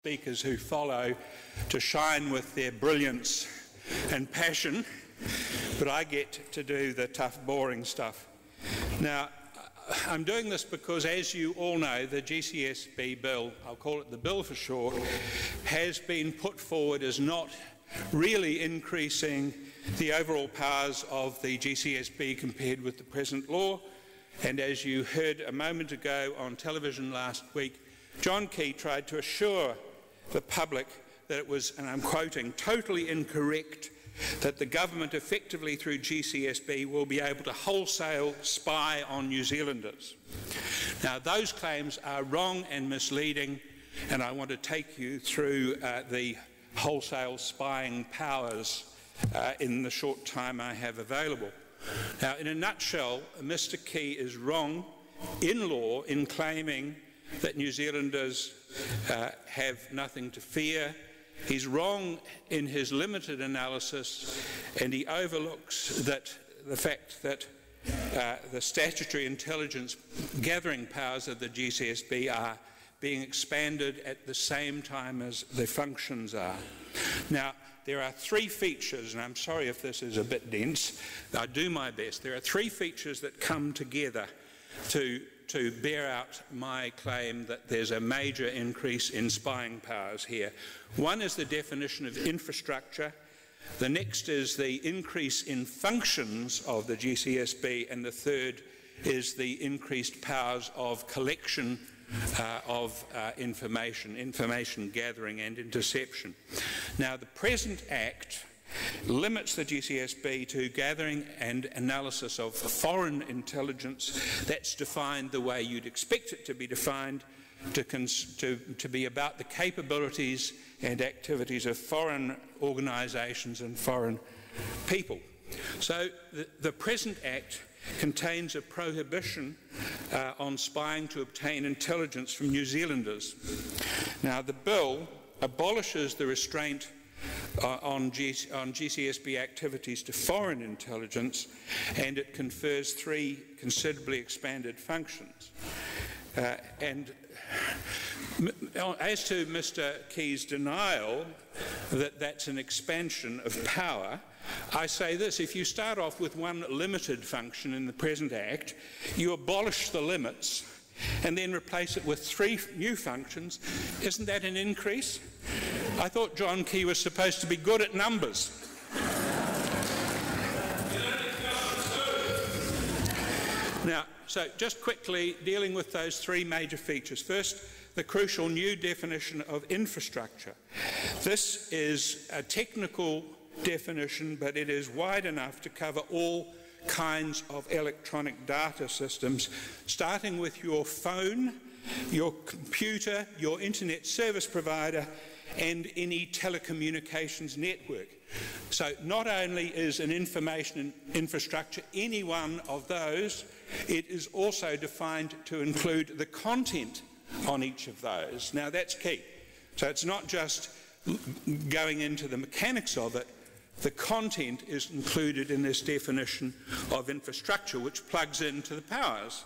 speakers who follow to shine with their brilliance and passion, but I get to do the tough, boring stuff. Now, I'm doing this because, as you all know, the GCSB Bill, I'll call it the Bill for short, has been put forward as not really increasing the overall powers of the GCSB compared with the present law. And as you heard a moment ago on television last week, John Key tried to assure the public that it was, and I'm quoting, totally incorrect that the government effectively through GCSB will be able to wholesale spy on New Zealanders. Now, those claims are wrong and misleading, and I want to take you through the wholesale spying powers in the short time I have available. Now, in a nutshell, Mr. Key is wrong in law in claiming that New Zealanders have nothing to fear. He's wrong in his limited analysis, and he overlooks the fact that the statutory intelligence gathering powers of the GCSB are being expanded at the same time as the functions are. Now, there are three features, and I'm sorry if this is a bit dense, I do my best. There are three features that come together to bear out my claim that there's a major increase in spying powers here. One is the definition of infrastructure. The next is the increase in functions of the GCSB, and the third is the increased powers of collection of information gathering and interception. Now, the present Act limits the GCSB to gathering and analysis of foreign intelligence. That's defined the way you'd expect it to be defined, to be about the capabilities and activities of foreign organisations and foreign people. So the present Act contains a prohibition on spying to obtain intelligence from New Zealanders. Now, the bill abolishes the restraint on GCSB activities to foreign intelligence, and it confers three considerably expanded functions. And as to Mr. Key's denial that that's an expansion of power, I say this: if you start off with one limited function in the present Act, you abolish the limits and then replace it with three new functions. Isn't that an increase? I thought John Key was supposed to be good at numbers. Now, so just quickly dealing with those three major features. First, the crucial new definition of infrastructure. This is a technical definition, but it is wide enough to cover all kinds of electronic data systems, starting with your phone, your computer, your internet service provider, and any telecommunications network. So not only is an information infrastructure any one of those, it is also defined to include the content on each of those. Now, that's key. So it's not just going into the mechanics of it. The content is included in this definition of infrastructure, which plugs into the powers.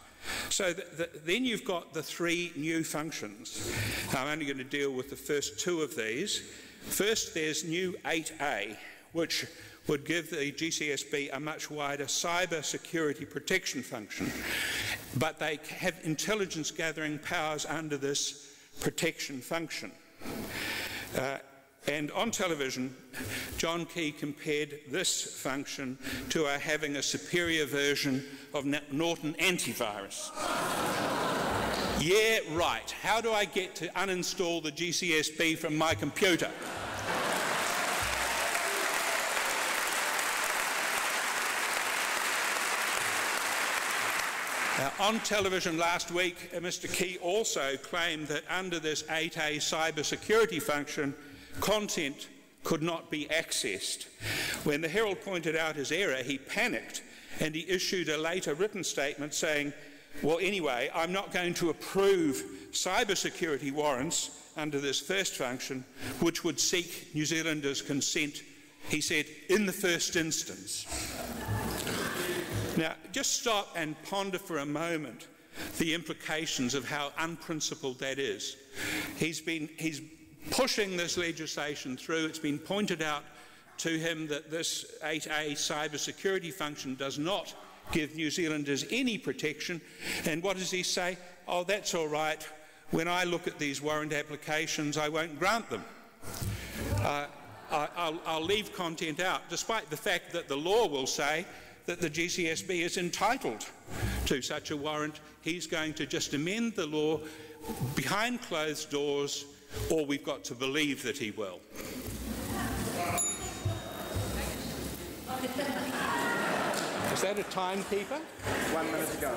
So then you've got the three new functions. I'm only going to deal with the first two of these. First, there's new 8A, which would give the GCSB a much wider cyber security protection function. But they have intelligence gathering powers under this protection function. And on television, John Key compared this function to having a superior version of Norton antivirus. Yeah, right. How do I get to uninstall the GCSB from my computer? On television last week, Mr. Key also claimed that under this 8A cyber security function, content could not be accessed. When the Herald pointed out his error, he panicked and he issued a later written statement saying, well, anyway, I'm not going to approve cybersecurity warrants under this first function, which would seek New Zealanders' consent, he said, in the first instance. Now, just stop and ponder for a moment the implications of how unprincipled that is. He's pushing this legislation through. It's been pointed out to him that this 8A cyber security function does not give New Zealanders any protection. And what does he say? Oh, that's all right. When I look at these warrant applications, I won't grant them. I'll leave content out, despite the fact that the law will say that the GCSB is entitled to such a warrant. He's going to just amend the law behind closed doors, or we've got to believe that he will. Is that a timekeeper? 1 minute to go.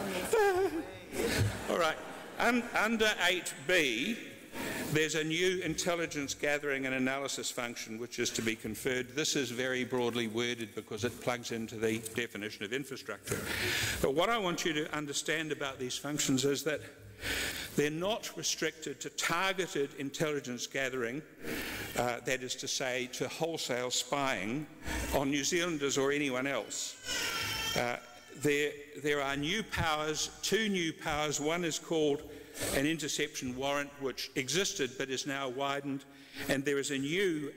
All right. Under 8B, there's a new intelligence gathering and analysis function which is to be conferred. This is very broadly worded because it plugs into the definition of infrastructure. But what I want you to understand about these functions is that they're not restricted to targeted intelligence gathering, that is to say, to wholesale spying on New Zealanders or anyone else. There are new powers, two new powers. One is called an interception warrant, which existed but is now widened, and there is a new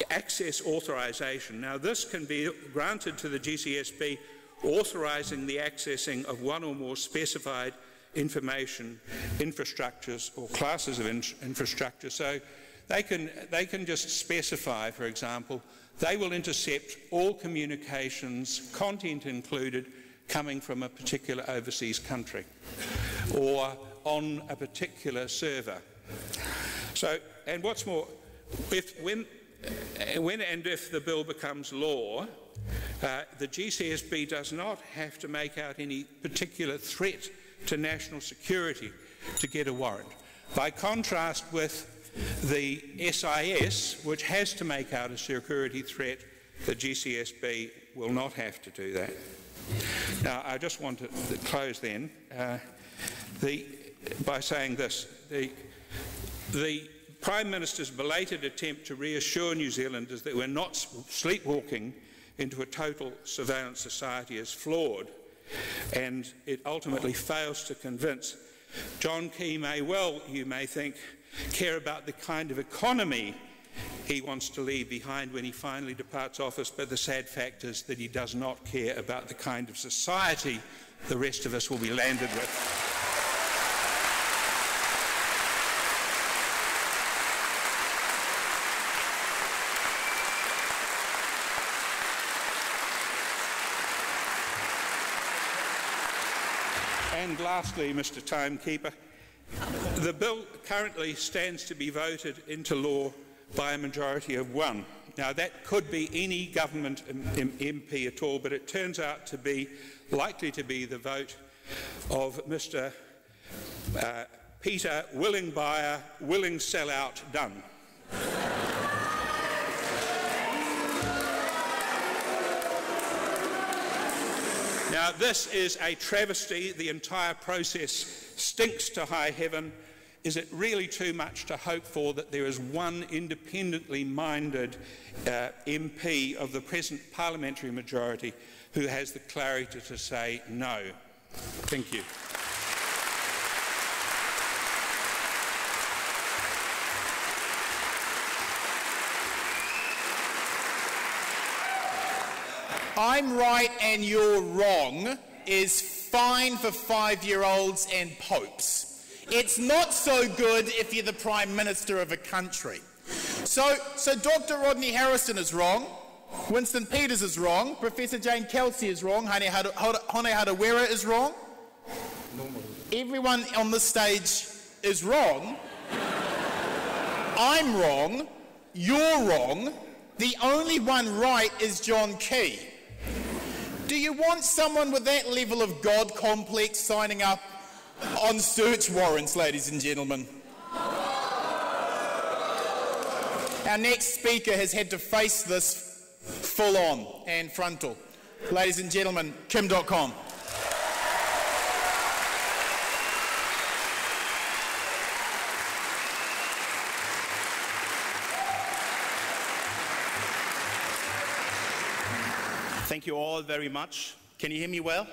access authorisation. Now, this can be granted to the GCSB, authorising the accessing of one or more specified information infrastructures or classes of infrastructure. So they can just specify, for example, they will intercept all communications, content included, coming from a particular overseas country or on a particular server. So, and what's more, when and if the bill becomes law, the GCSB does not have to make out any particular threat to national security to get a warrant. By contrast with the SIS, which has to make out a security threat, the GCSB will not have to do that. Now, I just want to close then by saying this. The Prime Minister's belated attempt to reassure New Zealanders that we're not sleepwalking into a total surveillance society is flawed, and it ultimately fails to convince. John Key may well, you may think, care about the kind of economy he wants to leave behind when he finally departs office, but the sad fact is that he does not care about the kind of society the rest of us will be landed with. And lastly, Mr. Timekeeper, the bill currently stands to be voted into law by a majority of one. Now, that could be any government MP at all, but it turns out to be likely to be the vote of Mr. Peter Willing Buyer, Willing Sellout Dunn. Now, this is a travesty. The entire process stinks to high heaven. Is it really too much to hope for that there is one independently minded MP of the present parliamentary majority who has the clarity to say no? Thank you. I'm right and you're wrong is fine for 5-year-olds and popes. It's not so good if you're the Prime Minister of a country. So Dr. Rodney Harrison is wrong, Winston Peters is wrong, Professor Jane Kelsey is wrong, Hone Harawira is wrong. Everyone on this stage is wrong. I'm wrong, you're wrong, the only one right is John Key. Do you want someone with that level of God complex signing up on search warrants, ladies and gentlemen? Our next speaker has had to face this full on and frontal. Ladies and gentlemen, Dotcom. Thank you all very much. Can you hear me well?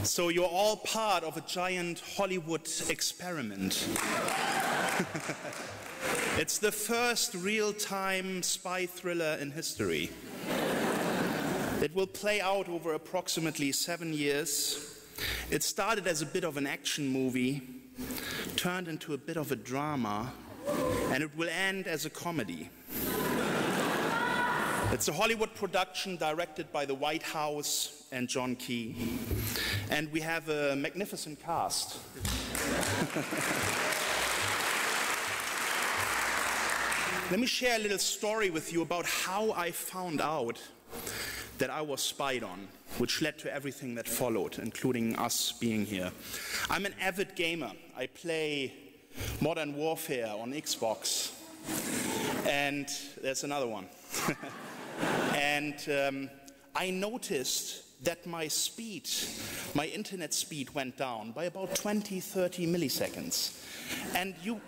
So you're all part of a giant Hollywood experiment. It's the first real-time spy thriller in history. It will play out over approximately 7 years. It started as a bit of an action movie, turned into a bit of a drama, and it will end as a comedy. It's a Hollywood production directed by the White House and John Key. And we have a magnificent cast. Let me share a little story with you about how I found out that I was spied on, which led to everything that followed, including us being here. I'm an avid gamer. I play Modern Warfare on Xbox. And there's another one. And I noticed that my internet speed went down by about 20, 30 milliseconds. And you...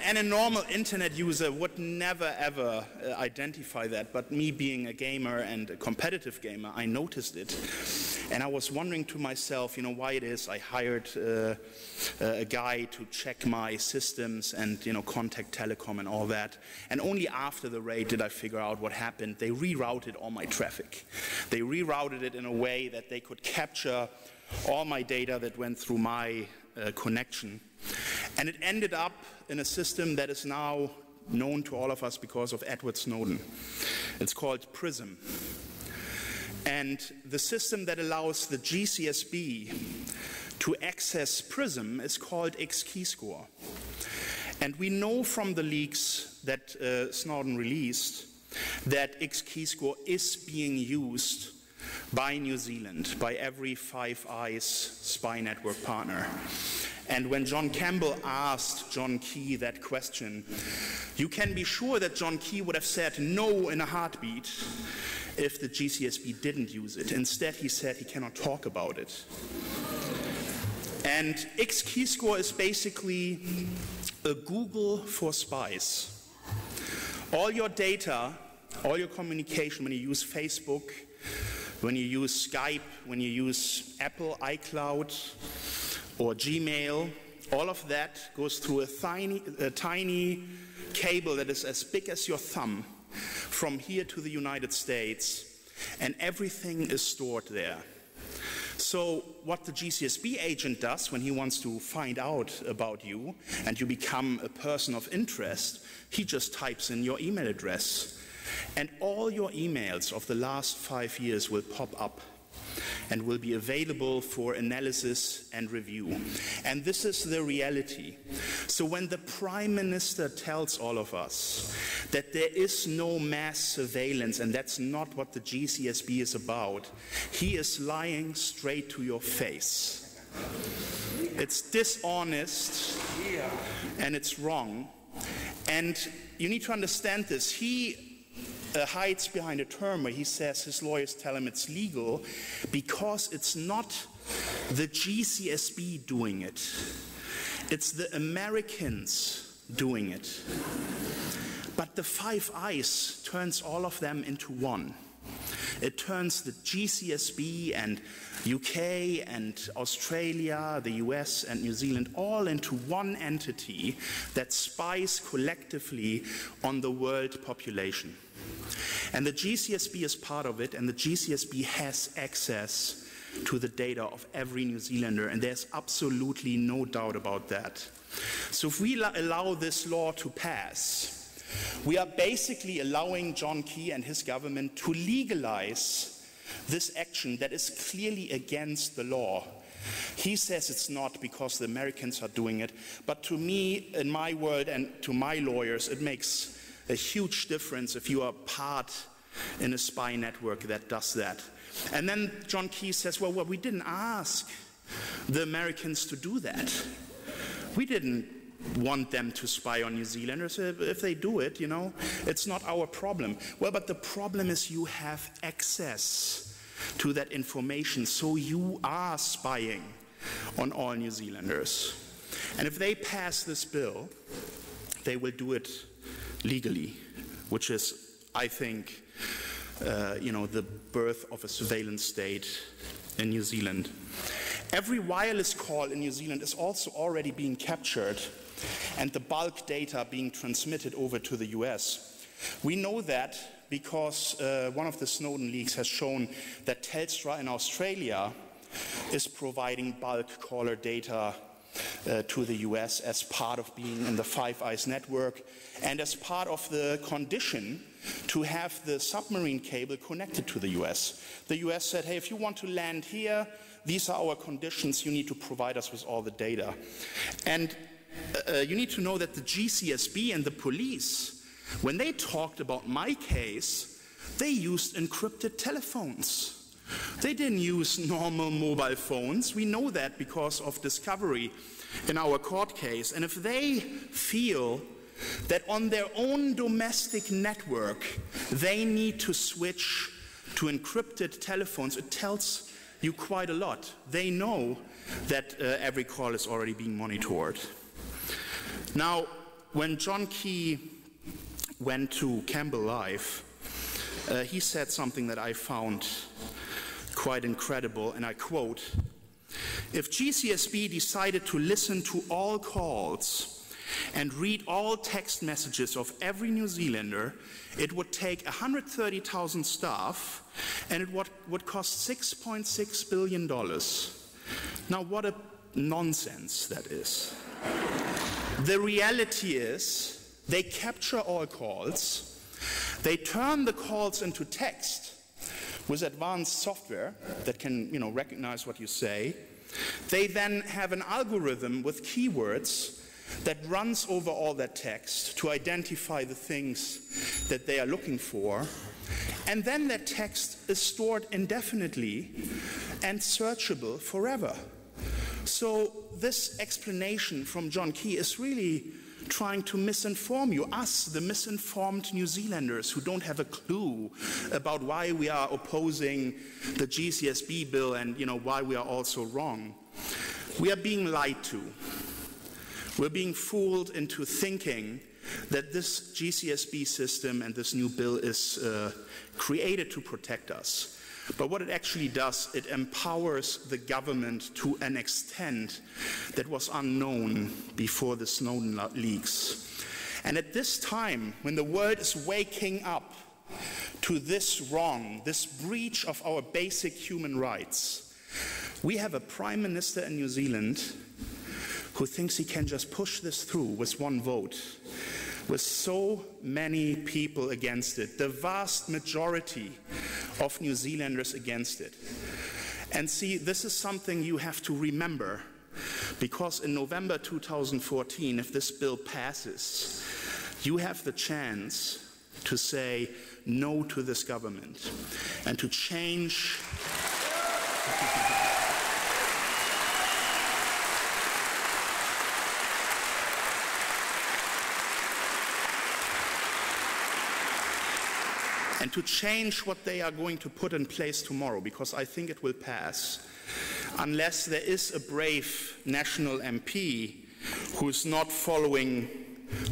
And a normal internet user would never ever identify that, but me being a gamer and a competitive gamer, I noticed it. And I was wondering to myself, why it is. I hired a guy to check my systems and, contact telecom and all that. And only after the raid did I figure out what happened. They rerouted all my traffic. They rerouted it in a way that they could capture all my data that went through my connection. And it ended up in a system that is now known to all of us because of Edward Snowden. It's called PRISM. And the system that allows the GCSB to access PRISM is called XKeyscore. And we know from the leaks that Snowden released that XKeyscore is being used by New Zealand, by every Five Eyes spy network partner. And when John Campbell asked John Key that question, you can be sure that John Key would have said no in a heartbeat if the GCSB didn't use it. Instead, he said he cannot talk about it. And XKeyscore is basically a Google for spies. All your data, all your communication, when you use Facebook, when you use Skype, when you use Apple iCloud, or Gmail, all of that goes through a tiny cable that is as big as your thumb from here to the United States, and everything is stored there. So what the GCSB agent does when he wants to find out about you and you become a person of interest, he just types in your email address. And all your emails of the last 5 years will pop up and will be available for analysis and review. And this is the reality. So when the Prime Minister tells all of us that there is no mass surveillance and that's not what the GCSB is about, he is lying straight to your face. It's dishonest and it's wrong. And you need to understand this. He hides behind a term where he says his lawyers tell him it's legal because it's not the GCSB doing it. It's the Americans doing it. But the Five Eyes turns all of them into one. It turns the GCSB and UK and Australia, the US and New Zealand all into one entity that spies collectively on the world population. And the GCSB is part of it, and the GCSB has access to the data of every New Zealander, and there's absolutely no doubt about that. So if we allow this law to pass, we are basically allowing John Key and his government to legalize this action that is clearly against the law. He says it's not because the Americans are doing it, but to me, in my world, and to my lawyers, it makes a huge difference if you are part in a spy network that does that. And then John Key says, well, we didn't ask the Americans to do that. We didn't want them to spy on New Zealanders. If they do it, it's not our problem. Well, but the problem is you have access to that information, so you are spying on all New Zealanders. And if they pass this bill, they will do it legally, which is, I think, the birth of a surveillance state in New Zealand. Every wireless call in New Zealand is also already being captured and the bulk data being transmitted over to the US. We know that because one of the Snowden leaks has shown that Telstra in Australia is providing bulk caller data to the US as part of being in the Five Eyes network and as part of the condition to have the submarine cable connected to the US. The US said, hey, if you want to land here, these are our conditions, you need to provide us with all the data. And you need to know that the GCSB and the police, when they talked about my case, they used encrypted telephones. They didn't use normal mobile phones. We know that because of discovery in our court case. And if they feel that on their own domestic network they need to switch to encrypted telephones, it tells you quite a lot. They know that every call is already being monitored. Now, when John Key went to Campbell Live, he said something that I found quite incredible, and I quote, "If GCSB decided to listen to all calls and read all text messages of every New Zealander, it would take 130,000 staff and it would cost $6.6 billion. Now, what a nonsense that is. The reality is they capture all calls, they turn the calls into text with advanced software that can, recognize what you say. They then have an algorithm with keywords that runs over all that text to identify the things that they are looking for. And then that text is stored indefinitely and searchable forever. So this explanation from John Key is really trying to misinform you, us, the misinformed New Zealanders who don't have a clue about why we are opposing the GCSB bill and why we are all so wrong. We are being lied to. We're being fooled into thinking that this GCSB system and this new bill is created to protect us. But what it actually does, it empowers the government to an extent that was unknown before the Snowden leaks. And at this time, when the world is waking up to this wrong, this breach of our basic human rights, we have a Prime Minister in New Zealand who thinks he can just push this through with one vote, with so many people against it, the vast majority of New Zealanders against it. And see, this is something you have to remember, because in November 2014, if this bill passes, you have the chance to say no to this government and to change what they are going to put in place tomorrow, because I think it will pass, unless there is a brave national MP who is not following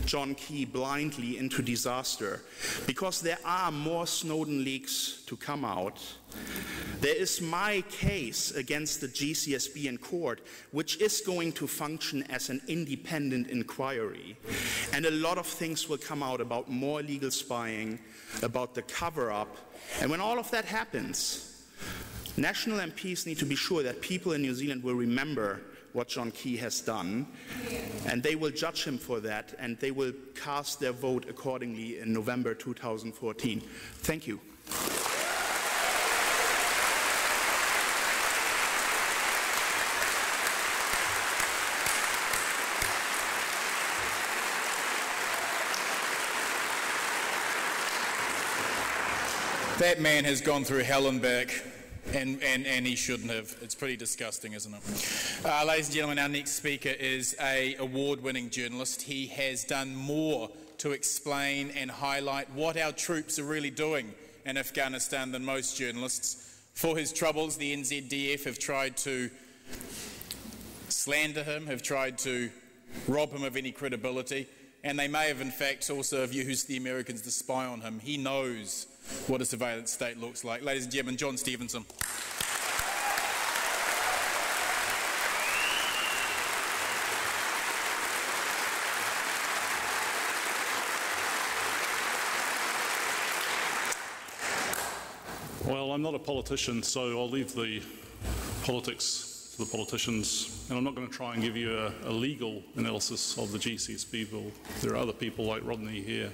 John Key blindly into disaster, because there are more Snowden leaks to come out. There is my case against the GCSB in court, which is going to function as an independent inquiry. And a lot of things will come out about more illegal spying, about the cover-up. And when all of that happens, national MPs need to be sure that people in New Zealand will remember what John Key has done, and they will judge him for that, and they will cast their vote accordingly in November 2014. Thank you. That man has gone through hell and back, and he shouldn't have. It's pretty disgusting, isn't it? Ladies and gentlemen, our next speaker is an award-winning journalist. He has done more to explain and highlight what our troops are really doing in Afghanistan than most journalists. For his troubles, the NZDF have tried to slander him, have tried to rob him of any credibility, and they may have in fact also used the Americans to spy on him. He knows what a surveillance state looks like. Ladies and gentlemen, Jon Stephenson. Well, I'm not a politician, so I'll leave the politics to the politicians, and I'm not going to try and give you a legal analysis of the GCSB bill. There are other people like Rodney here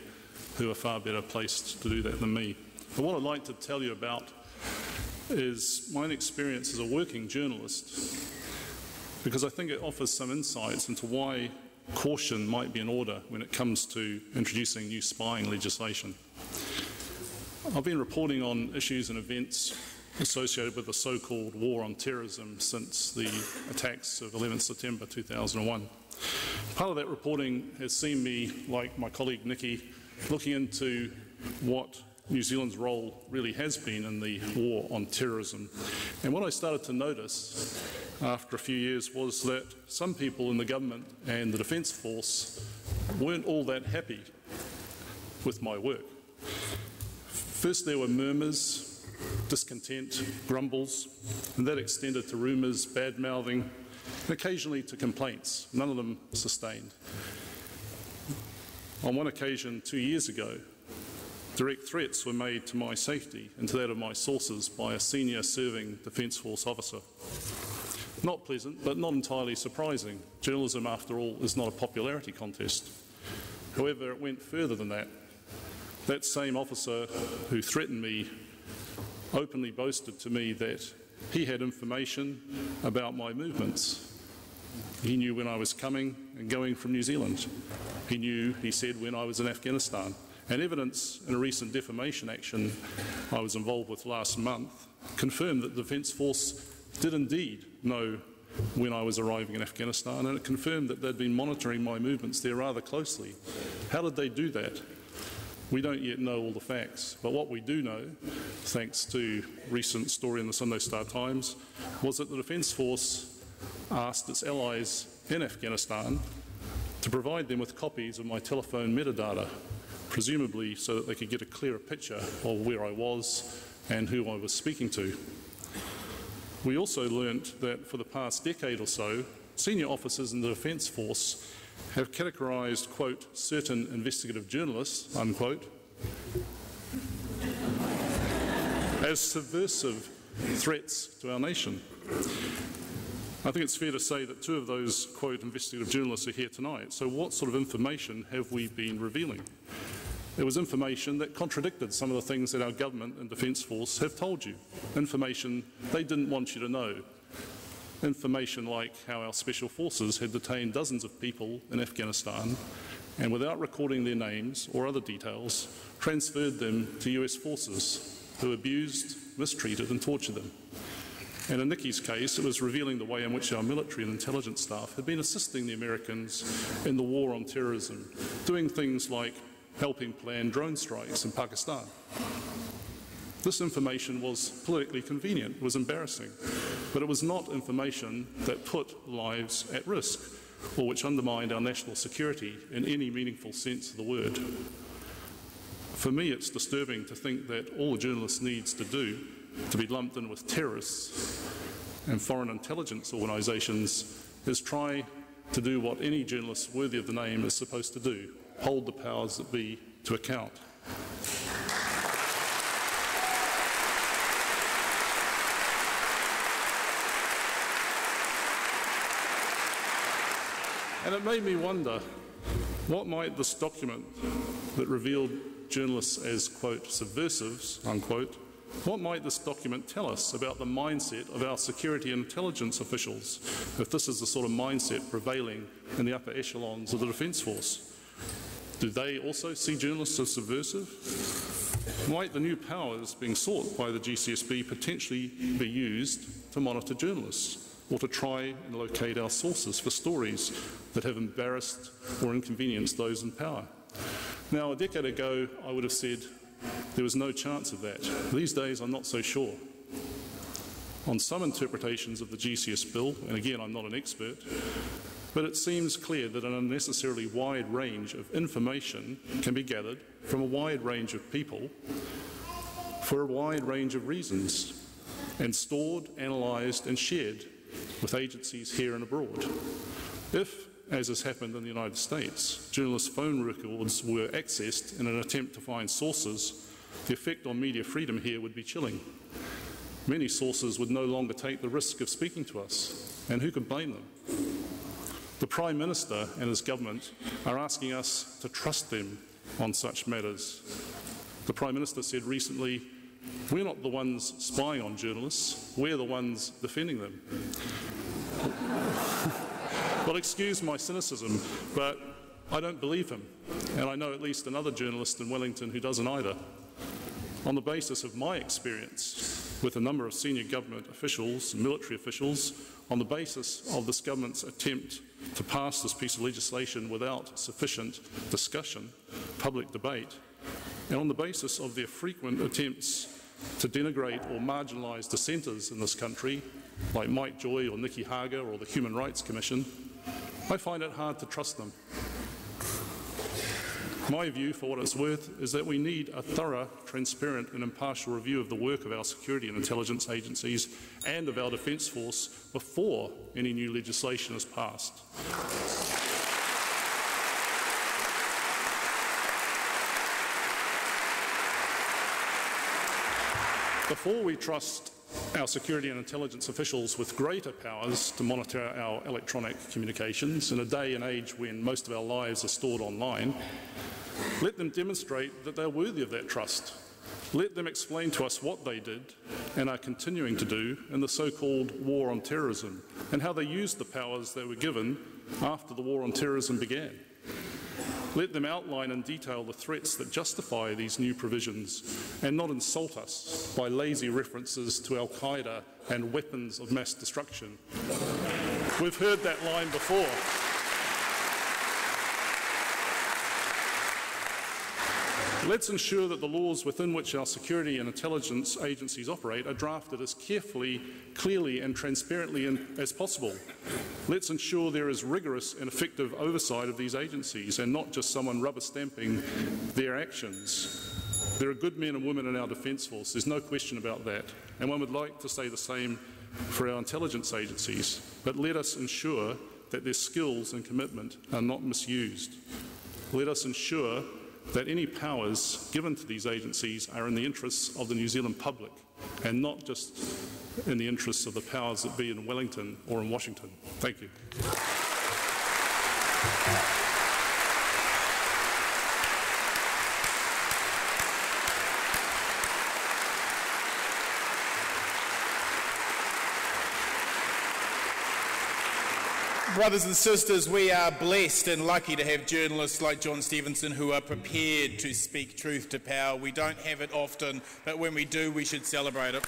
who are far better placed to do that than me. But what I'd like to tell you about is my experience as a working journalist, because I think it offers some insights into why caution might be in order when it comes to introducing new spying legislation. I've been reporting on issues and events associated with the so-called war on terrorism since the attacks of 11 September 2001. Part of that reporting has seen me, like my colleague Nicky, looking into what New Zealand's role really has been in the war on terrorism. And what I started to notice after a few years was that some people in the government and the Defence Force weren't all that happy with my work. First there were murmurs, discontent, grumbles, and that extended to rumours, bad-mouthing, and occasionally to complaints, none of them sustained. On one occasion 2 years ago, direct threats were made to my safety and to that of my sources by a senior serving Defence Force officer. Not pleasant, but not entirely surprising. Journalism, after all, is not a popularity contest. However, it went further than that. That same officer who threatened me openly boasted to me that he had information about my movements. He knew when I was coming and going from New Zealand. He knew, he said, when I was in Afghanistan. And evidence in a recent defamation action I was involved with last month confirmed that the Defence Force did indeed know when I was arriving in Afghanistan, and it confirmed that they'd been monitoring my movements there rather closely. How did they do that? We don't yet know all the facts, but what we do know, thanks to a recent story in the Sunday Star Times, was that the Defence Force asked its allies in Afghanistan to provide them with copies of my telephone metadata, presumably so that they could get a clearer picture of where I was and who I was speaking to. We also learnt that for the past decade or so, senior officers in the Defence Force have categorised, quote, certain investigative journalists, unquote, as subversive threats to our nation. I think it's fair to say that two of those, quote, investigative journalists are here tonight. So what sort of information have we been revealing? There was information that contradicted some of the things that our government and Defence Force have told you. Information they didn't want you to know. Information like how our special forces had detained dozens of people in Afghanistan and without recording their names or other details, transferred them to US forces who abused, mistreated and tortured them. And in Nicky's case, it was revealing the way in which our military and intelligence staff had been assisting the Americans in the war on terrorism, doing things like helping plan drone strikes in Pakistan. This information was politically convenient, it was embarrassing, but it was not information that put lives at risk or which undermined our national security in any meaningful sense of the word. For me, it's disturbing to think that all a journalist needs to do to be lumped in with terrorists and foreign intelligence organisations is try to do what any journalist worthy of the name is supposed to do, hold the powers that be to account. And it made me wonder, what might this document that revealed journalists as, quote, subversives, unquote, what might this document tell us about the mindset of our security and intelligence officials if this is the sort of mindset prevailing in the upper echelons of the Defence Force? Do they also see journalists as subversive? Might the new powers being sought by the GCSB potentially be used to monitor journalists or to try and locate our sources for stories that have embarrassed or inconvenienced those in power? Now, a decade ago, I would have said there was no chance of that. These days, I'm not so sure. On some interpretations of the GCS bill, and again, I'm not an expert, but it seems clear that an unnecessarily wide range of information can be gathered from a wide range of people for a wide range of reasons and stored, analysed and shared with agencies here and abroad. If, as has happened in the United States, journalists' phone records were accessed in an attempt to find sources the effect on media freedom here would be chilling. Many sources would no longer take the risk of speaking to us, and who can blame them? The Prime Minister and his government are asking us to trust them on such matters. The Prime Minister said recently, "We're not the ones spying on journalists, we're the ones defending them." Well, excuse my cynicism, but I don't believe him, and I know at least another journalist in Wellington who doesn't either. On the basis of my experience with a number of senior government officials, military officials, on the basis of this government's attempt to pass this piece of legislation without sufficient discussion, public debate, and on the basis of their frequent attempts to denigrate or marginalise dissenters in this country, like Mike Joy or Nicky Hagar or the Human Rights Commission, I find it hard to trust them. My view, for what it's worth, is that we need a thorough, transparent and impartial review of the work of our security and intelligence agencies and of our Defence Force before any new legislation is passed. Before we trust our security and intelligence officials with greater powers to monitor our electronic communications in a day and age when most of our lives are stored online, let them demonstrate that they're worthy of that trust. Let them explain to us what they did and are continuing to do in the so-called war on terrorism and how they used the powers they were given after the war on terrorism began. Let them outline in detail the threats that justify these new provisions and not insult us by lazy references to Al-Qaeda and weapons of mass destruction. We've heard that line before. Let's ensure that the laws within which our security and intelligence agencies operate are drafted as carefully, clearly and transparently as possible. Let's ensure there is rigorous and effective oversight of these agencies and not just someone rubber stamping their actions. There are good men and women in our Defence Force, there's no question about that, and one would like to say the same for our intelligence agencies, but let us ensure that their skills and commitment are not misused. Let us ensure that any powers given to these agencies are in the interests of the New Zealand public and not just in the interests of the powers that be in Wellington or in Washington. Thank you. Brothers and sisters, we are blessed and lucky to have journalists like Jon Stephenson who are prepared to speak truth to power. We don't have it often, but when we do, we should celebrate it.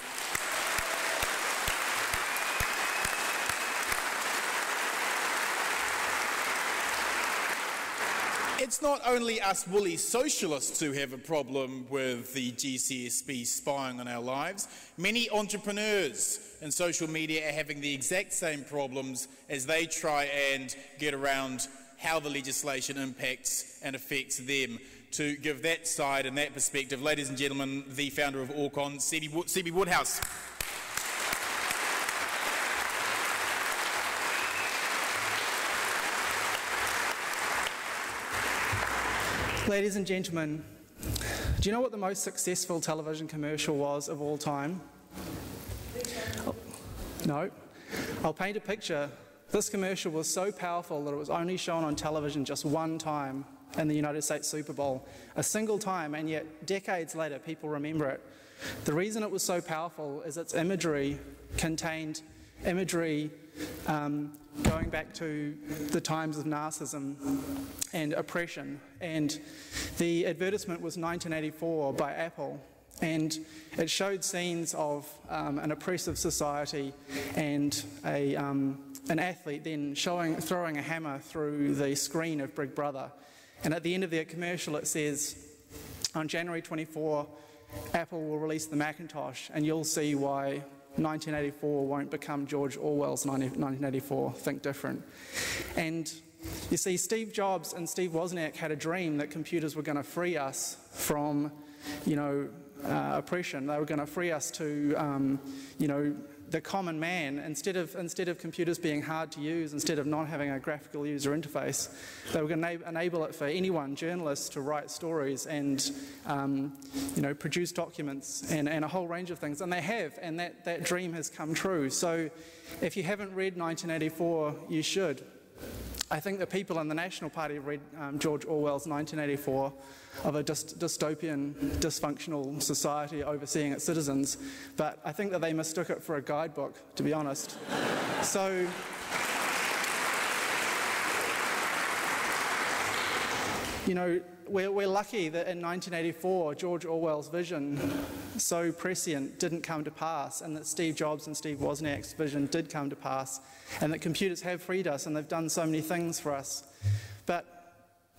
It's not only us woolly socialists who have a problem with the GCSB spying on our lives. Many entrepreneurs in social media are having the exact same problems as they try and get around how the legislation impacts and affects them. To give that side and that perspective, ladies and gentlemen, the founder of Orcon, Seeby Woodhouse. Ladies and gentlemen, do you know what the most successful television commercial was of all time? No. I'll paint a picture. This commercial was so powerful that it was only shown on television just one time in the United States Super Bowl. A single time, and yet decades later people remember it. The reason it was so powerful is its imagery contained imagery going back to the times of narcissism and oppression. And the advertisement was 1984 by Apple, and it showed scenes of an oppressive society and an athlete then throwing a hammer through the screen of Big Brother. And at the end of the commercial it says, on January 24, Apple will release the Macintosh, and you'll see why 1984 won't become George Orwell's 1984. Think different. And you see, Steve Jobs and Steve Wozniak had a dream that computers were going to free us from, oppression. They were going to free us to, the common man, instead of computers being hard to use, instead of not having a graphical user interface, they were going to enable it for anyone, journalists, to write stories and produce documents and a whole range of things. And they have, and that dream has come true. So if you haven't read 1984, you should. I think the people in the National Party read George Orwell's 1984 of a dystopian, dysfunctional society overseeing its citizens, but I think that they mistook it for a guidebook, to be honest. So, we're lucky that in 1984, George Orwell's vision, so prescient, didn't come to pass, and that Steve Jobs and Steve Wozniak's vision did come to pass, and that computers have freed us and they've done so many things for us. But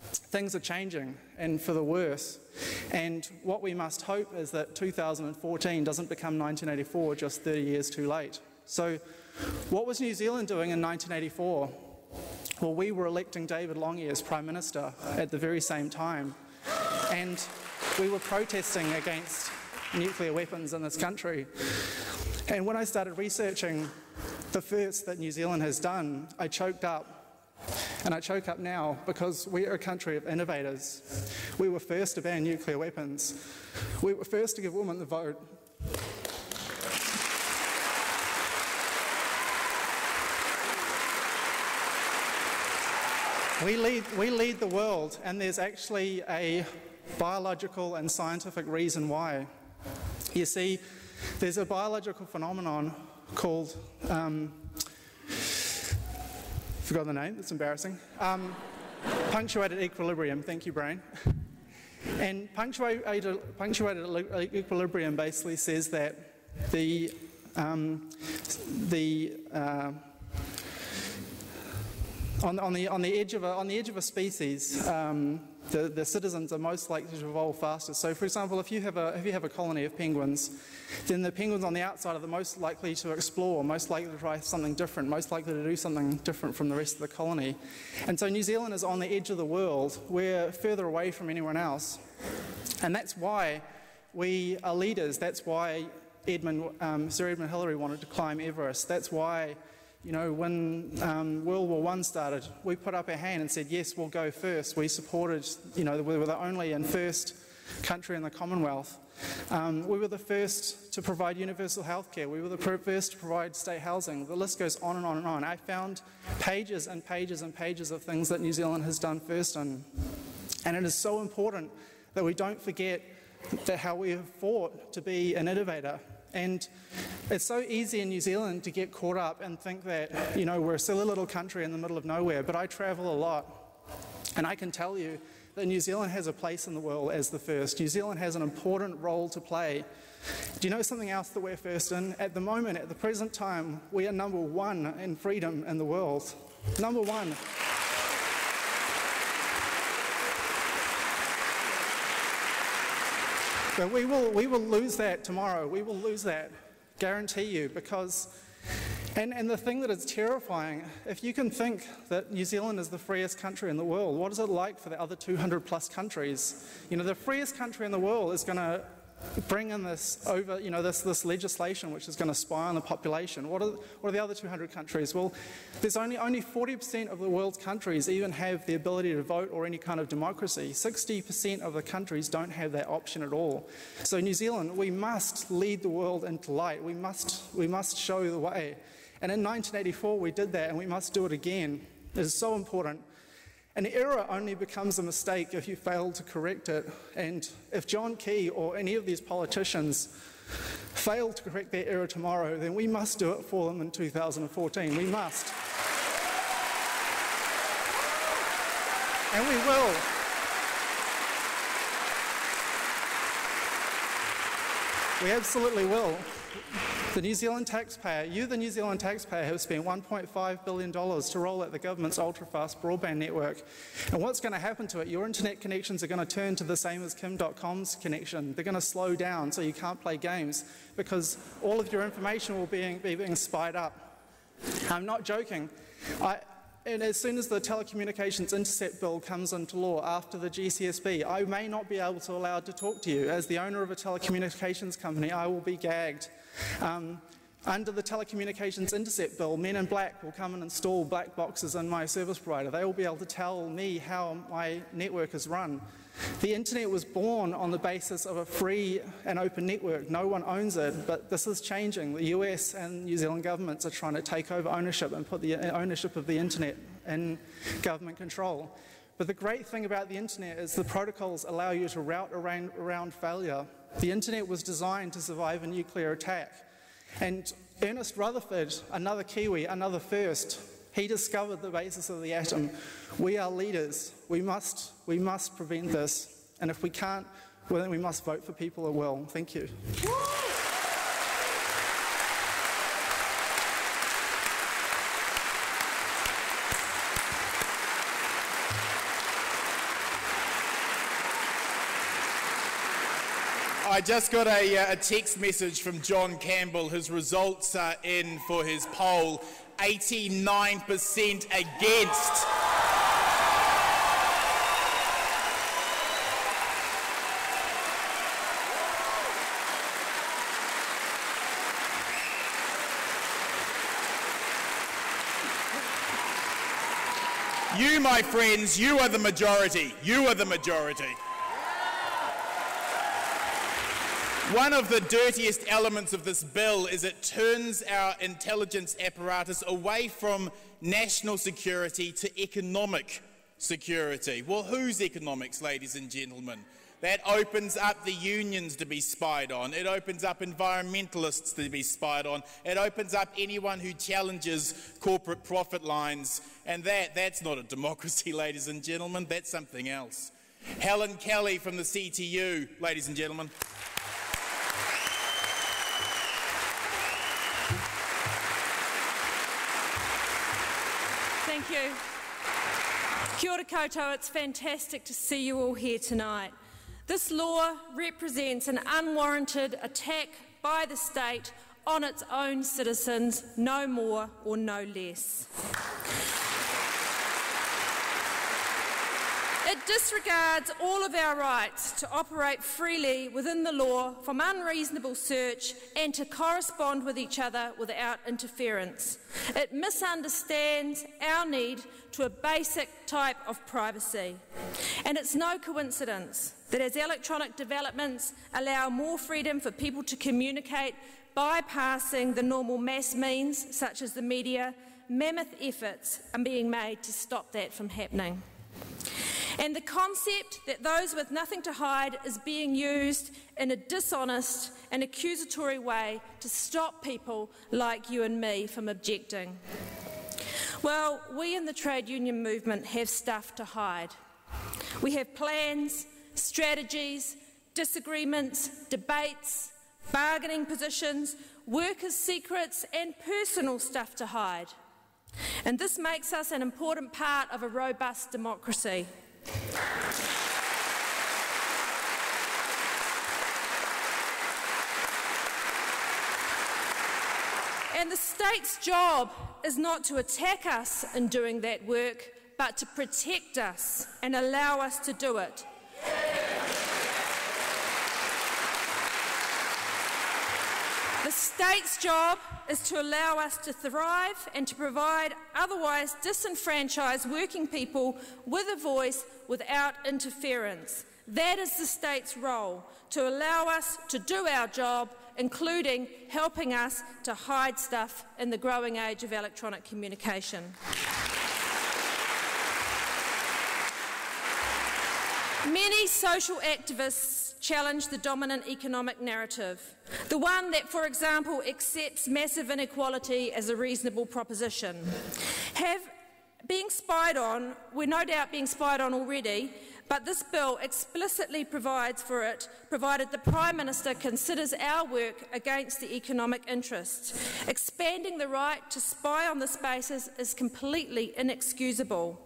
things are changing, and for the worse. And what we must hope is that 2014 doesn't become 1984 just 30 years too late. So what was New Zealand doing in 1984? Well, we were electing David Lange as Prime Minister at the very same time, and we were protesting against nuclear weapons in this country. And when I started researching the first that New Zealand has done, I choked up. And I choke up now because we are a country of innovators. We were first to ban nuclear weapons. We were first to give women the vote. We lead the world, and there's actually a biological and scientific reason why. You see, there's a biological phenomenon called, forgot the name, it's embarrassing, punctuated equilibrium, thank you, brain. And punctuated equilibrium basically says that on the edge of a species, the citizens are most likely to evolve faster. So, for example, if you have a colony of penguins, then the penguins on the outside are the most likely to explore, most likely to try something different, most likely to do something different from the rest of the colony. And so New Zealand is on the edge of the world. We're further away from anyone else. And that's why we are leaders. That's why Sir Edmund Hillary wanted to climb Everest. That's why, when World War I started, we put up our hand and said, yes, we'll go first. We supported, we were the only and first country in the Commonwealth. We were the first to provide universal health care. We were the first to provide state housing. The list goes on and on and on. I found pages and pages and pages of things that New Zealand has done first. And it is so important that we don't forget that how we have fought to be an innovator. And it's so easy in New Zealand to get caught up and think that, we're a silly little country in the middle of nowhere. But I travel a lot, and I can tell you that New Zealand has a place in the world as the first. New Zealand has an important role to play. Do you know something else that we're first in? At the moment, at the present time, we are number one in freedom in the world. Number one. But we will lose that tomorrow. We will lose that, guarantee you, because, and the thing that is terrifying, if you can think that New Zealand is the freest country in the world, what is it like for the other 200 plus countries? The freest country in the world is going to bring in this this legislation which is going to spy on the population. What are the other 200 countries? Well, there's only 40% of the world's countries even have the ability to vote or any kind of democracy. 60% of the countries don't have that option at all. So New Zealand, we must lead the world into light. We must show the way. And in 1984 we did that, and we must do it again. It is so important. An error only becomes a mistake if you fail to correct it. And if John Key or any of these politicians fail to correct their error tomorrow, then we must do it for them in 2014. We must. And we will. We absolutely will. The New Zealand taxpayer, the New Zealand taxpayer, have spent $1.5 billion to roll out the government's ultra-fast broadband network. And what's going to happen to it? Your internet connections are going to turn to the same as Kim.com's connection. They're going to slow down so you can't play games because all of your information will be being spied up. I'm not joking. And as soon as the Telecommunications Intercept Bill comes into law after the GCSB, I may not be able to allow to talk to you. As the owner of a telecommunications company, I will be gagged. Under the Telecommunications Intercept Bill, men in black will come and install black boxes in my service provider. They will be able to tell me how my network is run. The internet was born on the basis of a free and open network. No one owns it, but this is changing. The US and New Zealand governments are trying to take over ownership and put the ownership of the internet in government control. But the great thing about the internet is the protocols allow you to route around failure. The internet was designed to survive a nuclear attack. And Ernest Rutherford, another Kiwi, another first, he discovered the basis of the atom. We are leaders. We must prevent this. And if we can't, well, then we must vote for people who will. Thank you. I just got a text message from John Campbell. His results are in for his poll. 89% against. You, my friends, you are the majority. You are the majority. One of the dirtiest elements of this bill is it turns our intelligence apparatus away from national security to economic security. Well, whose economics, ladies and gentlemen? That opens up the unions to be spied on. It opens up environmentalists to be spied on. It opens up anyone who challenges corporate profit lines. And that's not a democracy, ladies and gentlemen. That's something else. Helen Kelly from the CTU, ladies and gentlemen. Thank you. Kia ora koutou, it's fantastic to see you all here tonight. This law represents an unwarranted attack by the state on its own citizens, no more or no less. It disregards all of our rights to operate freely within the law from unreasonable search and to correspond with each other without interference. It misunderstands our need to a basic type of privacy. And it's no coincidence that as electronic developments allow more freedom for people to communicate, bypassing the normal mass means such as the media, mammoth efforts are being made to stop that from happening. And the concept that those with nothing to hide is being used in a dishonest and accusatory way to stop people like you and me from objecting. Well, we in the trade union movement have stuff to hide. We have plans, strategies, disagreements, debates, bargaining positions, workers' secrets and personal stuff to hide. And this makes us an important part of a robust democracy. And the state's job is not to attack us in doing that work, but to protect us and allow us to do it. The state's job is to allow us to thrive and to provide otherwise disenfranchised working people with a voice without interference. That is the state's role, to allow us to do our job, including helping us to hide stuff in the growing age of electronic communication. Many social activists challenge the dominant economic narrative, the one that, for example, accepts massive inequality as a reasonable proposition. Being spied on, we're no doubt being spied on already, but this bill explicitly provides for it, provided the Prime Minister considers our work against the economic interests. Expanding the right to spy on this basis is completely inexcusable.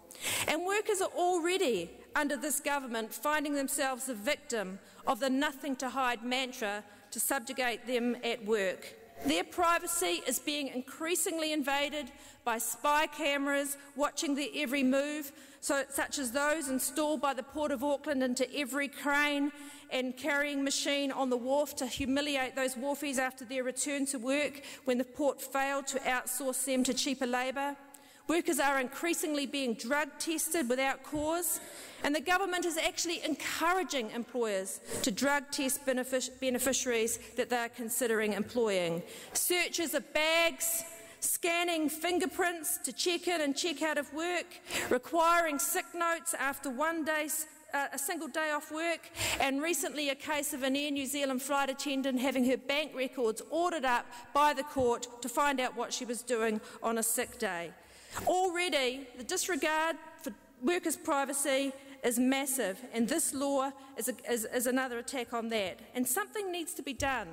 And workers are already, under this government, finding themselves a victim of the nothing to hide mantra to subjugate them at work. their privacy is being increasingly invaded by spy cameras watching their every move, such as those installed by the Port of Auckland into every crane and carrying machine on the wharf to humiliate those wharfies after their return to work when the port failed to outsource them to cheaper labour. Workers are increasingly being drug tested without cause, and the government is actually encouraging employers to drug test beneficiaries that they are considering employing. Searches of bags, scanning fingerprints to check in and check out of work, requiring sick notes after a single day off work, and recently a case of an Air New Zealand flight attendant having her bank records ordered up by the court to find out what she was doing on a sick day. Already, the disregard for workers' privacy is massive, and this law is another attack on that. And something needs to be done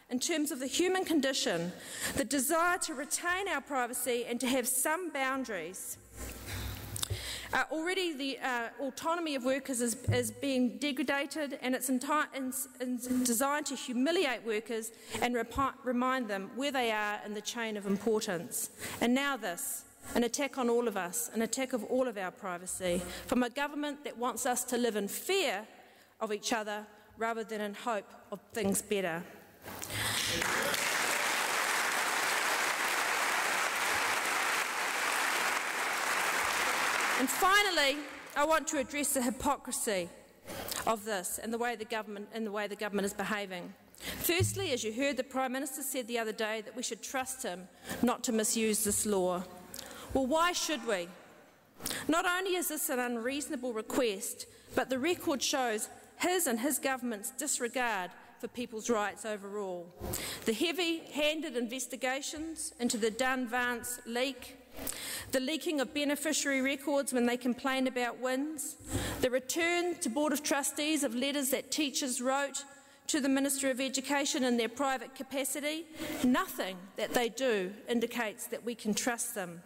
in terms of the human condition, the desire to retain our privacy and to have some boundaries. Already the autonomy of workers is being degraded, and it's designed to humiliate workers and remind them where they are in the chain of importance. And now this. An attack on all of us, an attack of all of our privacy, from a government that wants us to live in fear of each other rather than in hope of things better. And finally, I want to address the hypocrisy of this and the way the government is behaving. Firstly, as you heard, the Prime Minister said the other day that we should trust him not to misuse this law. Well, why should we? Not only is this an unreasonable request, but the record shows his and his government's disregard for people's rights overall. The heavy-handed investigations into the Dunn-Vance leak, the leaking of beneficiary records when they complained about wins, the return to Board of Trustees of letters that teachers wrote to the Minister of Education in their private capacity, nothing that they do indicates that we can trust them.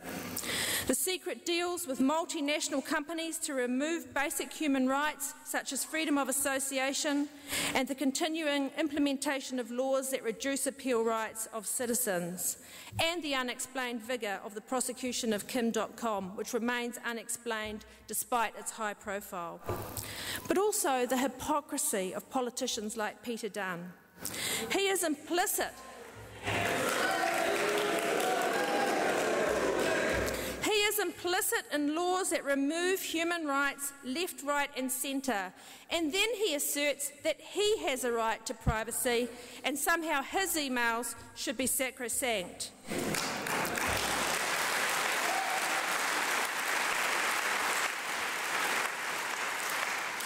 The secret deals with multinational companies to remove basic human rights such as freedom of association, and the continuing implementation of laws that reduce appeal rights of citizens, and the unexplained vigour of the prosecution of Dotcom, which remains unexplained despite its high profile. But also the hypocrisy of politicians like Peter Dunn. He is implicit in laws that remove human rights left, right and centre, and then he asserts that he has a right to privacy and somehow his emails should be sacrosanct.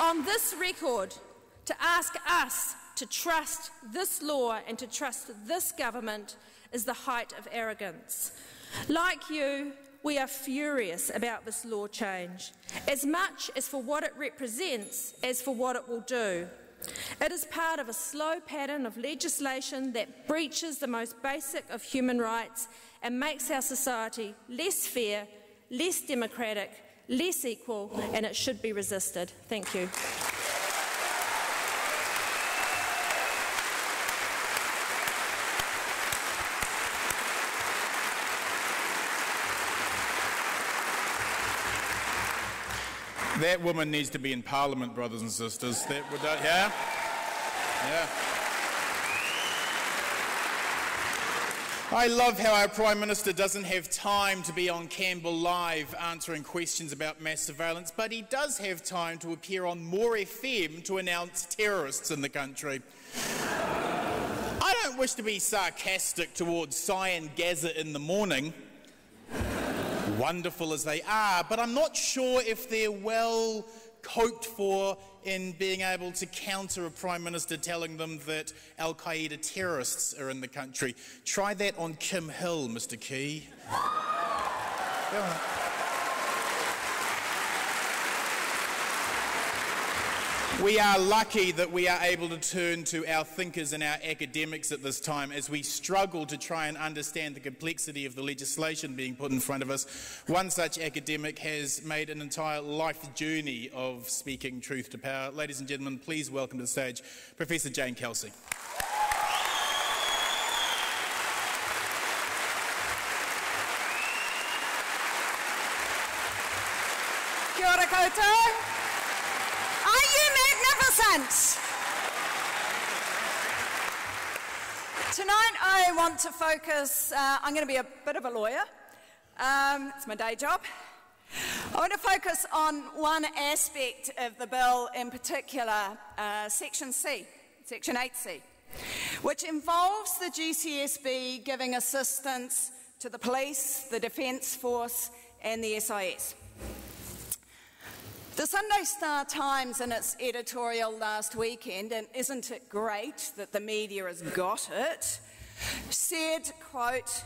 On this record, to ask us to trust this law and to trust this government is the height of arrogance. Like you, we are furious about this law change, as much as for what it represents as for what it will do. It is part of a slow pattern of legislation that breaches the most basic of human rights and makes our society less fair, less democratic, less equal, and it should be resisted. Thank you. That woman needs to be in Parliament, brothers and sisters. That would, yeah? Yeah. I love how our Prime Minister doesn't have time to be on Campbell Live answering questions about mass surveillance, but he does have time to appear on More FM to announce terrorists in the country. I don't wish to be sarcastic towards Cyan Gaza in the morning, wonderful as they are, but I'm not sure if they're well coped for in being able to counter a Prime Minister telling them that Al-Qaeda terrorists are in the country. Try that on Kim Hill, Mr. Key. Go on. We are lucky that we are able to turn to our thinkers and our academics at this time as we struggle to try and understand the complexity of the legislation being put in front of us. One such academic has made an entire life journey of speaking truth to power. Ladies and gentlemen, please welcome to the stage Professor Jane Kelsey. Kia ora koutou. Are you magnificent? Tonight I want to focus, I'm going to be a bit of a lawyer. It's my day job. I want to focus on one aspect of the bill in particular, Section 8C, which involves the GCSB giving assistance to the police, the Defence Force and the SIS. The Sunday Star Times in its editorial last weekend, and isn't it great that the media has got it, said, quote,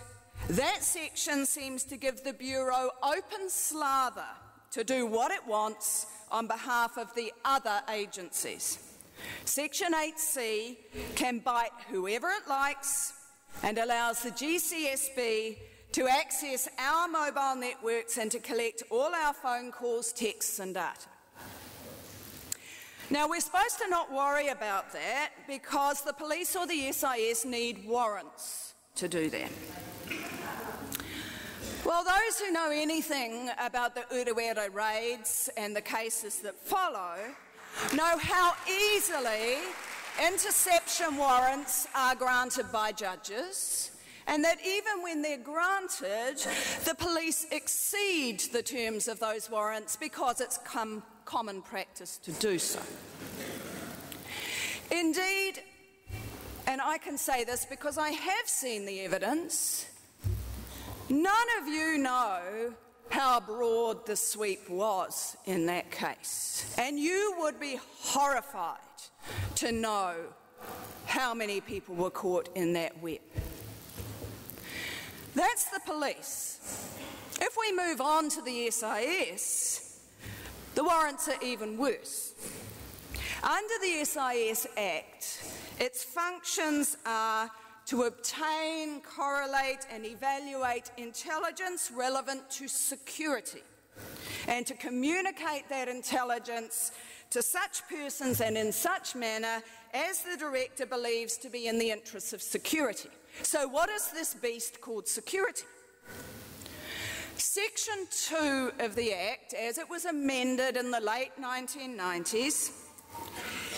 "That section seems to give the Bureau open slather to do what it wants on behalf of the other agencies. Section 8C can bite whoever it likes and allows the GCSB to access our mobile networks and to collect all our phone calls, texts and data." Now, we're supposed to not worry about that because the police or the SIS need warrants to do that. Well, those who know anything about the Urewera raids and the cases that follow know how easily interception warrants are granted by judges, and that even when they're granted, the police exceed the terms of those warrants because it's common practice to do so. Indeed, and I can say this because I have seen the evidence, none of you know how broad the sweep was in that case, and you would be horrified to know how many people were caught in that web. That's the police. If we move on to the SIS, the warrants are even worse. Under the SIS Act, its functions are to obtain, correlate and evaluate intelligence relevant to security and to communicate that intelligence to such persons and in such manner as the Director believes to be in the interests of security. So what is this beast called security? Section 2 of the Act, as it was amended in the late 1990s,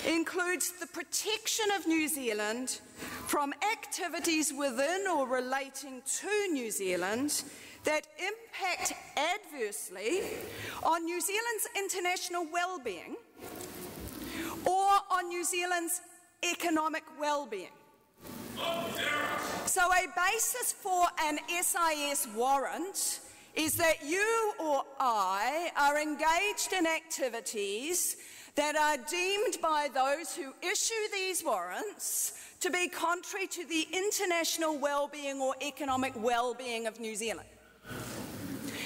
includes the protection of New Zealand from activities within or relating to New Zealand that impact adversely on New Zealand's international well-being or on New Zealand's economic well-being. So a basis for an SIS warrant is that you or I are engaged in activities that are deemed by those who issue these warrants to be contrary to the international well-being or economic well-being of New Zealand.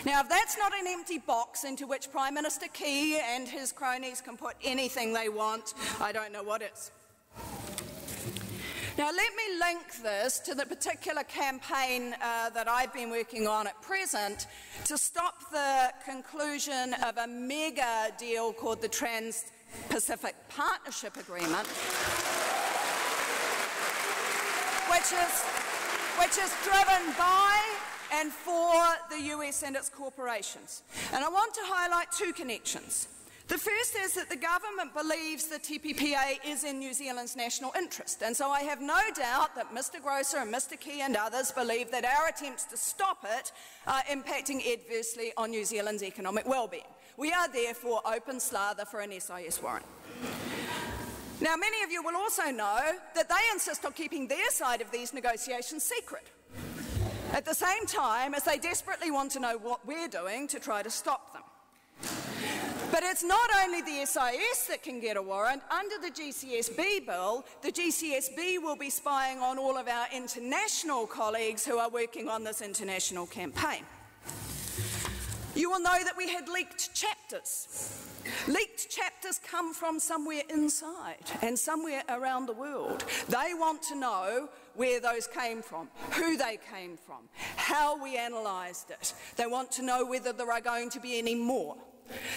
Now, if that's not an empty box into which Prime Minister Key and his cronies can put anything they want, I don't know what is. Now, let me link this to the particular campaign that I've been working on at present to stop the conclusion of a mega deal called the Trans-Pacific Partnership Agreement, which is driven by and for the US and its corporations. And I want to highlight two connections. The first is that the government believes the TPPA is in New Zealand's national interest, and so I have no doubt that Mr Grosser and Mr Key and others believe that our attempts to stop it are impacting adversely on New Zealand's economic well-being. We are therefore open slather for an SIS warrant. Now, many of you will also know that they insist on keeping their side of these negotiations secret, at the same time as they desperately want to know what we're doing to try to stop them. But it's not only the SIS that can get a warrant. Under the GCSB bill, the GCSB will be spying on all of our international colleagues who are working on this international campaign. You will know that we had leaked chapters. Leaked chapters come from somewhere inside and somewhere around the world. They want to know where those came from, who they came from, how we analysed it. They want to know whether there are going to be any more.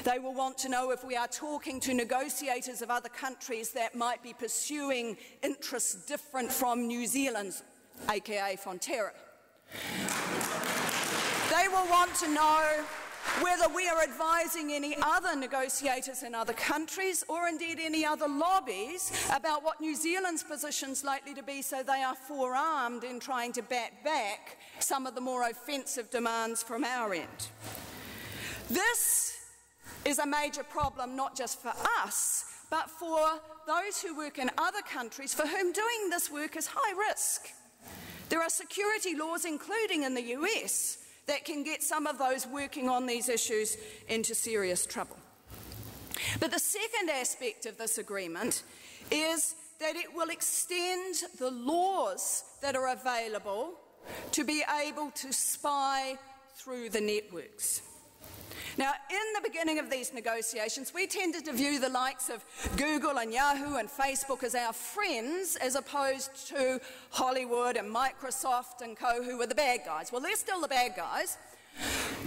They will want to know if we are talking to negotiators of other countries that might be pursuing interests different from New Zealand's, aka Fonterra. They will want to know whether we are advising any other negotiators in other countries or indeed any other lobbies about what New Zealand's position's likely to be, so they are forearmed in trying to bat back some of the more offensive demands from our end. This is a major problem not just for us, but for those who work in other countries for whom doing this work is high risk. There are security laws, including in the US, that can get some of those working on these issues into serious trouble. But the second aspect of this agreement is that it will extend the laws that are available to be able to spy through the networks. Now, in the beginning of these negotiations, we tended to view the likes of Google and Yahoo and Facebook as our friends, as opposed to Hollywood and Microsoft and co, who were the bad guys. Well, they're still the bad guys,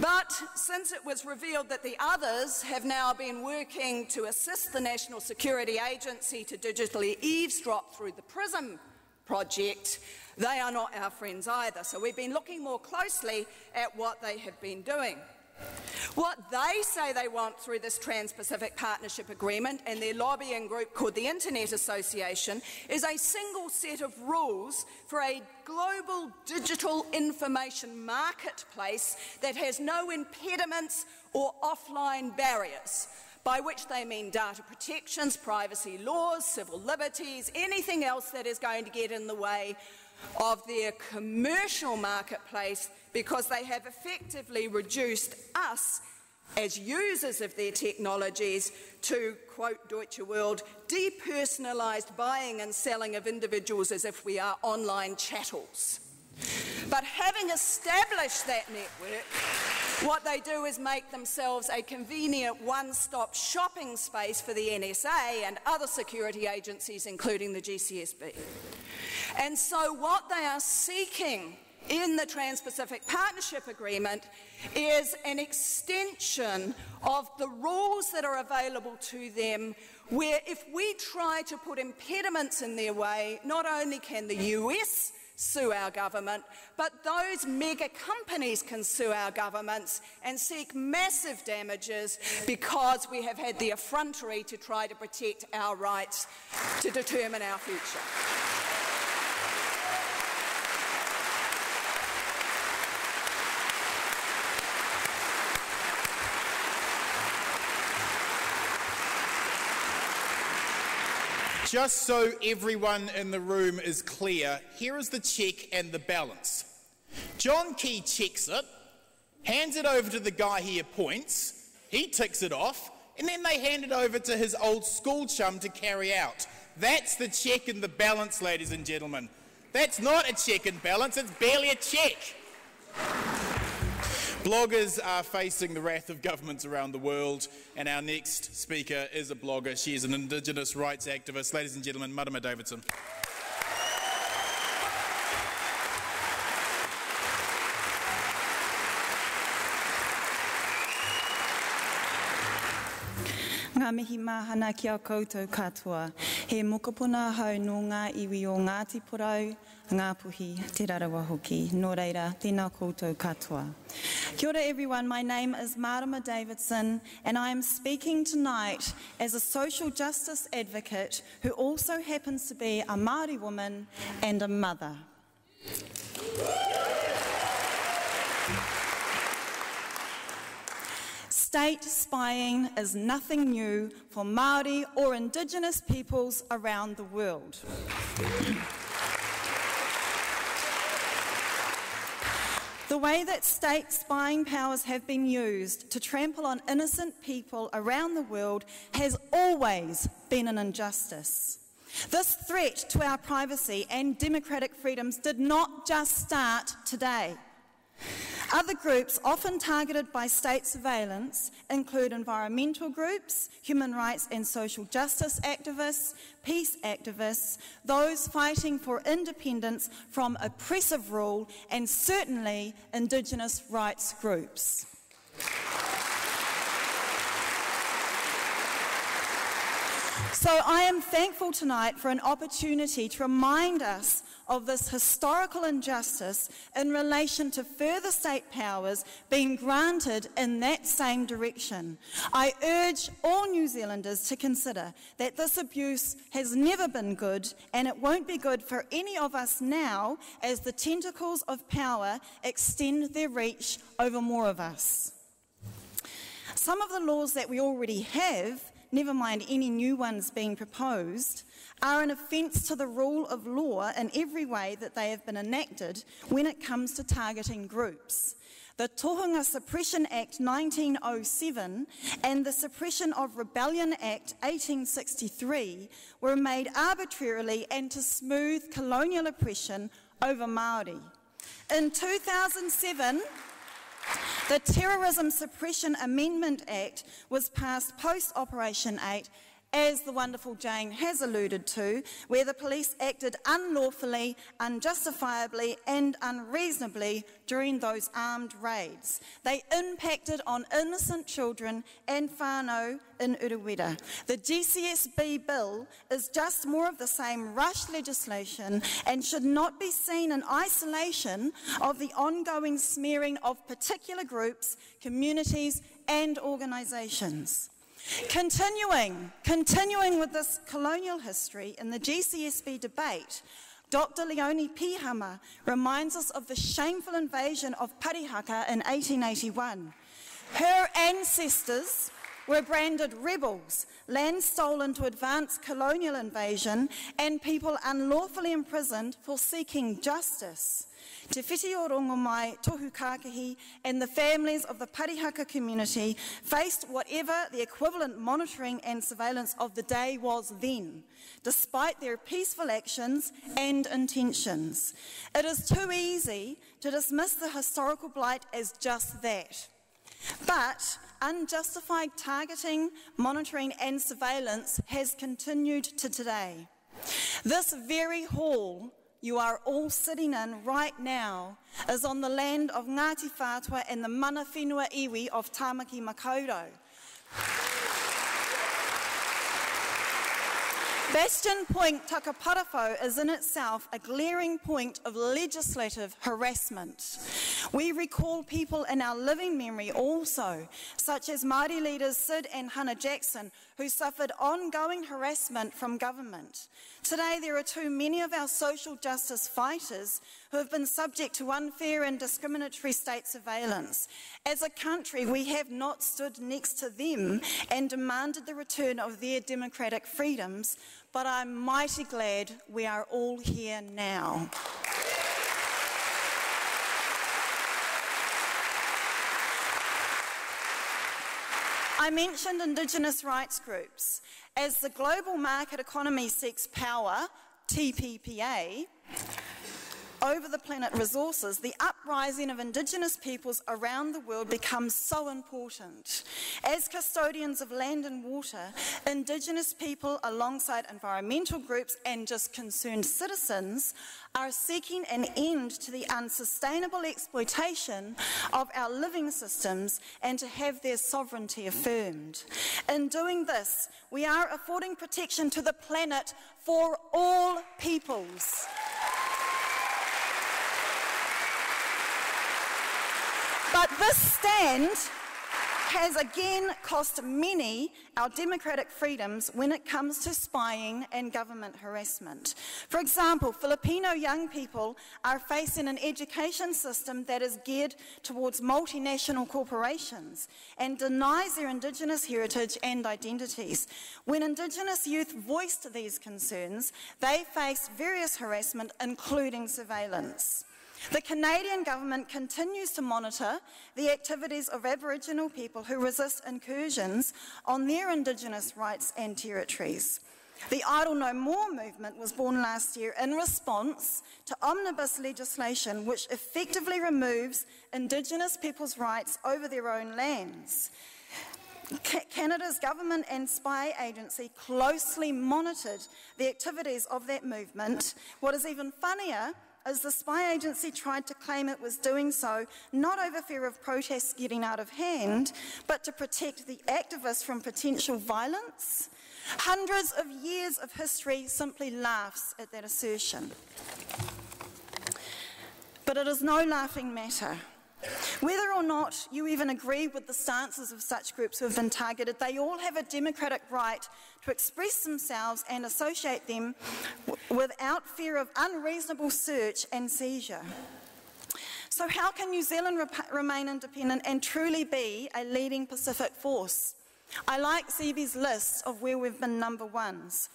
but since it was revealed that the others have now been working to assist the National Security Agency to digitally eavesdrop through the PRISM project, they are not our friends either. So we've been looking more closely at what they have been doing. What they say they want through this Trans-Pacific Partnership Agreement and their lobbying group called the Internet Association is a single set of rules for a global digital information marketplace that has no impediments or offline barriers, by which they mean data protections, privacy laws, civil liberties, anything else that is going to get in the way of their commercial marketplace, because they have effectively reduced us as users of their technologies to, quote Deutsche Welle, depersonalised buying and selling of individuals as if we are online chattels. But having established that network, what they do is make themselves a convenient one-stop shopping space for the NSA and other security agencies, including the GCSB. And so what they are seeking in the Trans-Pacific Partnership Agreement is an extension of the rules that are available to them, where if we try to put impediments in their way, not only can the US sue our government, but those mega companies can sue our governments and seek massive damages because we have had the effrontery to try to protect our rights to determine our future. Just so everyone in the room is clear, here is the check and the balance. John Key checks it, hands it over to the guy he appoints, he ticks it off, and then they hand it over to his old school chum to carry out. That's the check and the balance, ladies and gentlemen. That's not a check and balance, it's barely a check. Bloggers are facing the wrath of governments around the world, and our next speaker is a blogger. She is an Indigenous rights activist. Ladies and gentlemen, Marama Davidson. Ngā mihi mahana ki a koutou katoa. He mokopuna hau no ngā iwi o Ngāti Porau, ngā puhi, te rarawa hoki. Nō reira, tēnā koutou katoa. Kia ora everyone, my name is Marama Davidson and I am speaking tonight as a social justice advocate who also happens to be a Māori woman and a mother. State spying is nothing new for Māori or Indigenous peoples around the world. The way that state spying powers have been used to trample on innocent people around the world has always been an injustice. This threat to our privacy and democratic freedoms did not just start today. Other groups often targeted by state surveillance include environmental groups, human rights and social justice activists, peace activists, those fighting for independence from oppressive rule, and certainly Indigenous rights groups. So I am thankful tonight for an opportunity to remind us of this historical injustice in relation to further state powers being granted in that same direction. I urge all New Zealanders to consider that this abuse has never been good, and it won't be good for any of us now as the tentacles of power extend their reach over more of us. Some of the laws that we already have, never mind any new ones being proposed, are an offence to the rule of law in every way that they have been enacted when it comes to targeting groups. The Tohunga Suppression Act 1907 and the Suppression of Rebellion Act 1863 were made arbitrarily and to smooth colonial oppression over Maori. In 2007, the Terrorism Suppression Amendment Act was passed post-Operation 8, as the wonderful Jane has alluded to, where the police acted unlawfully, unjustifiably and unreasonably during those armed raids. They impacted on innocent children and whānau in Urewera. The GCSB Bill is just more of the same rush legislation and should not be seen in isolation of the ongoing smearing of particular groups, communities and organisations. Continuing with this colonial history in the GCSB debate, Dr. Leonie Pihama reminds us of the shameful invasion of Parihaka in 1881. Her ancestors were branded rebels, land stolen to advance colonial invasion, and people unlawfully imprisoned for seeking justice. Te Whiti o Rongomai, Tohu Kākahi, and the families of the Parihaka community faced whatever the equivalent monitoring and surveillance of the day was then, despite their peaceful actions and intentions. It is too easy to dismiss the historical blight as just that. But unjustified targeting, monitoring and surveillance has continued to today. This very hall you are all sitting in right now is on the land of Ngāti Whātua and the mana whenua iwi of Tāmaki Makaurau. Bastion Point Takaparafo is in itself a glaring point of legislative harassment. We recall people in our living memory also, such as Māori leaders Sid and Hannah Jackson, who suffered ongoing harassment from government. Today there are too many of our social justice fighters who have been subject to unfair and discriminatory state surveillance. As a country, we have not stood next to them and demanded the return of their democratic freedoms, but I'm mighty glad we are all here now. I mentioned Indigenous rights groups. As the global market economy seeks power, TPPA, over the planet resources, the uprising of Indigenous peoples around the world becomes so important. As custodians of land and water, Indigenous people, alongside environmental groups and just concerned citizens, are seeking an end to the unsustainable exploitation of our living systems and to have their sovereignty affirmed. In doing this, we are affording protection to the planet for all peoples. But this stand has again cost many our democratic freedoms when it comes to spying and government harassment. For example, Filipino young people are facing an education system that is geared towards multinational corporations and denies their Indigenous heritage and identities. When Indigenous youth voiced these concerns, they faced various harassment, including surveillance. The Canadian government continues to monitor the activities of Aboriginal people who resist incursions on their Indigenous rights and territories. The Idle No More movement was born last year in response to omnibus legislation which effectively removes Indigenous people's rights over their own lands. Canada's government and spy agency closely monitored the activities of that movement. What is even funnier is the spy agency tried to claim it was doing so not over fear of protests getting out of hand, but to protect the activists from potential violence. Hundreds of years of history simply laughs at that assertion. but it is no laughing matter. Whether or not you even agree with the stances of such groups who have been targeted, they all have a democratic right to express themselves and associate them without fear of unreasonable search and seizure. So how can New Zealand remain independent and truly be a leading Pacific force? I like Seeby's list of where we've been number ones.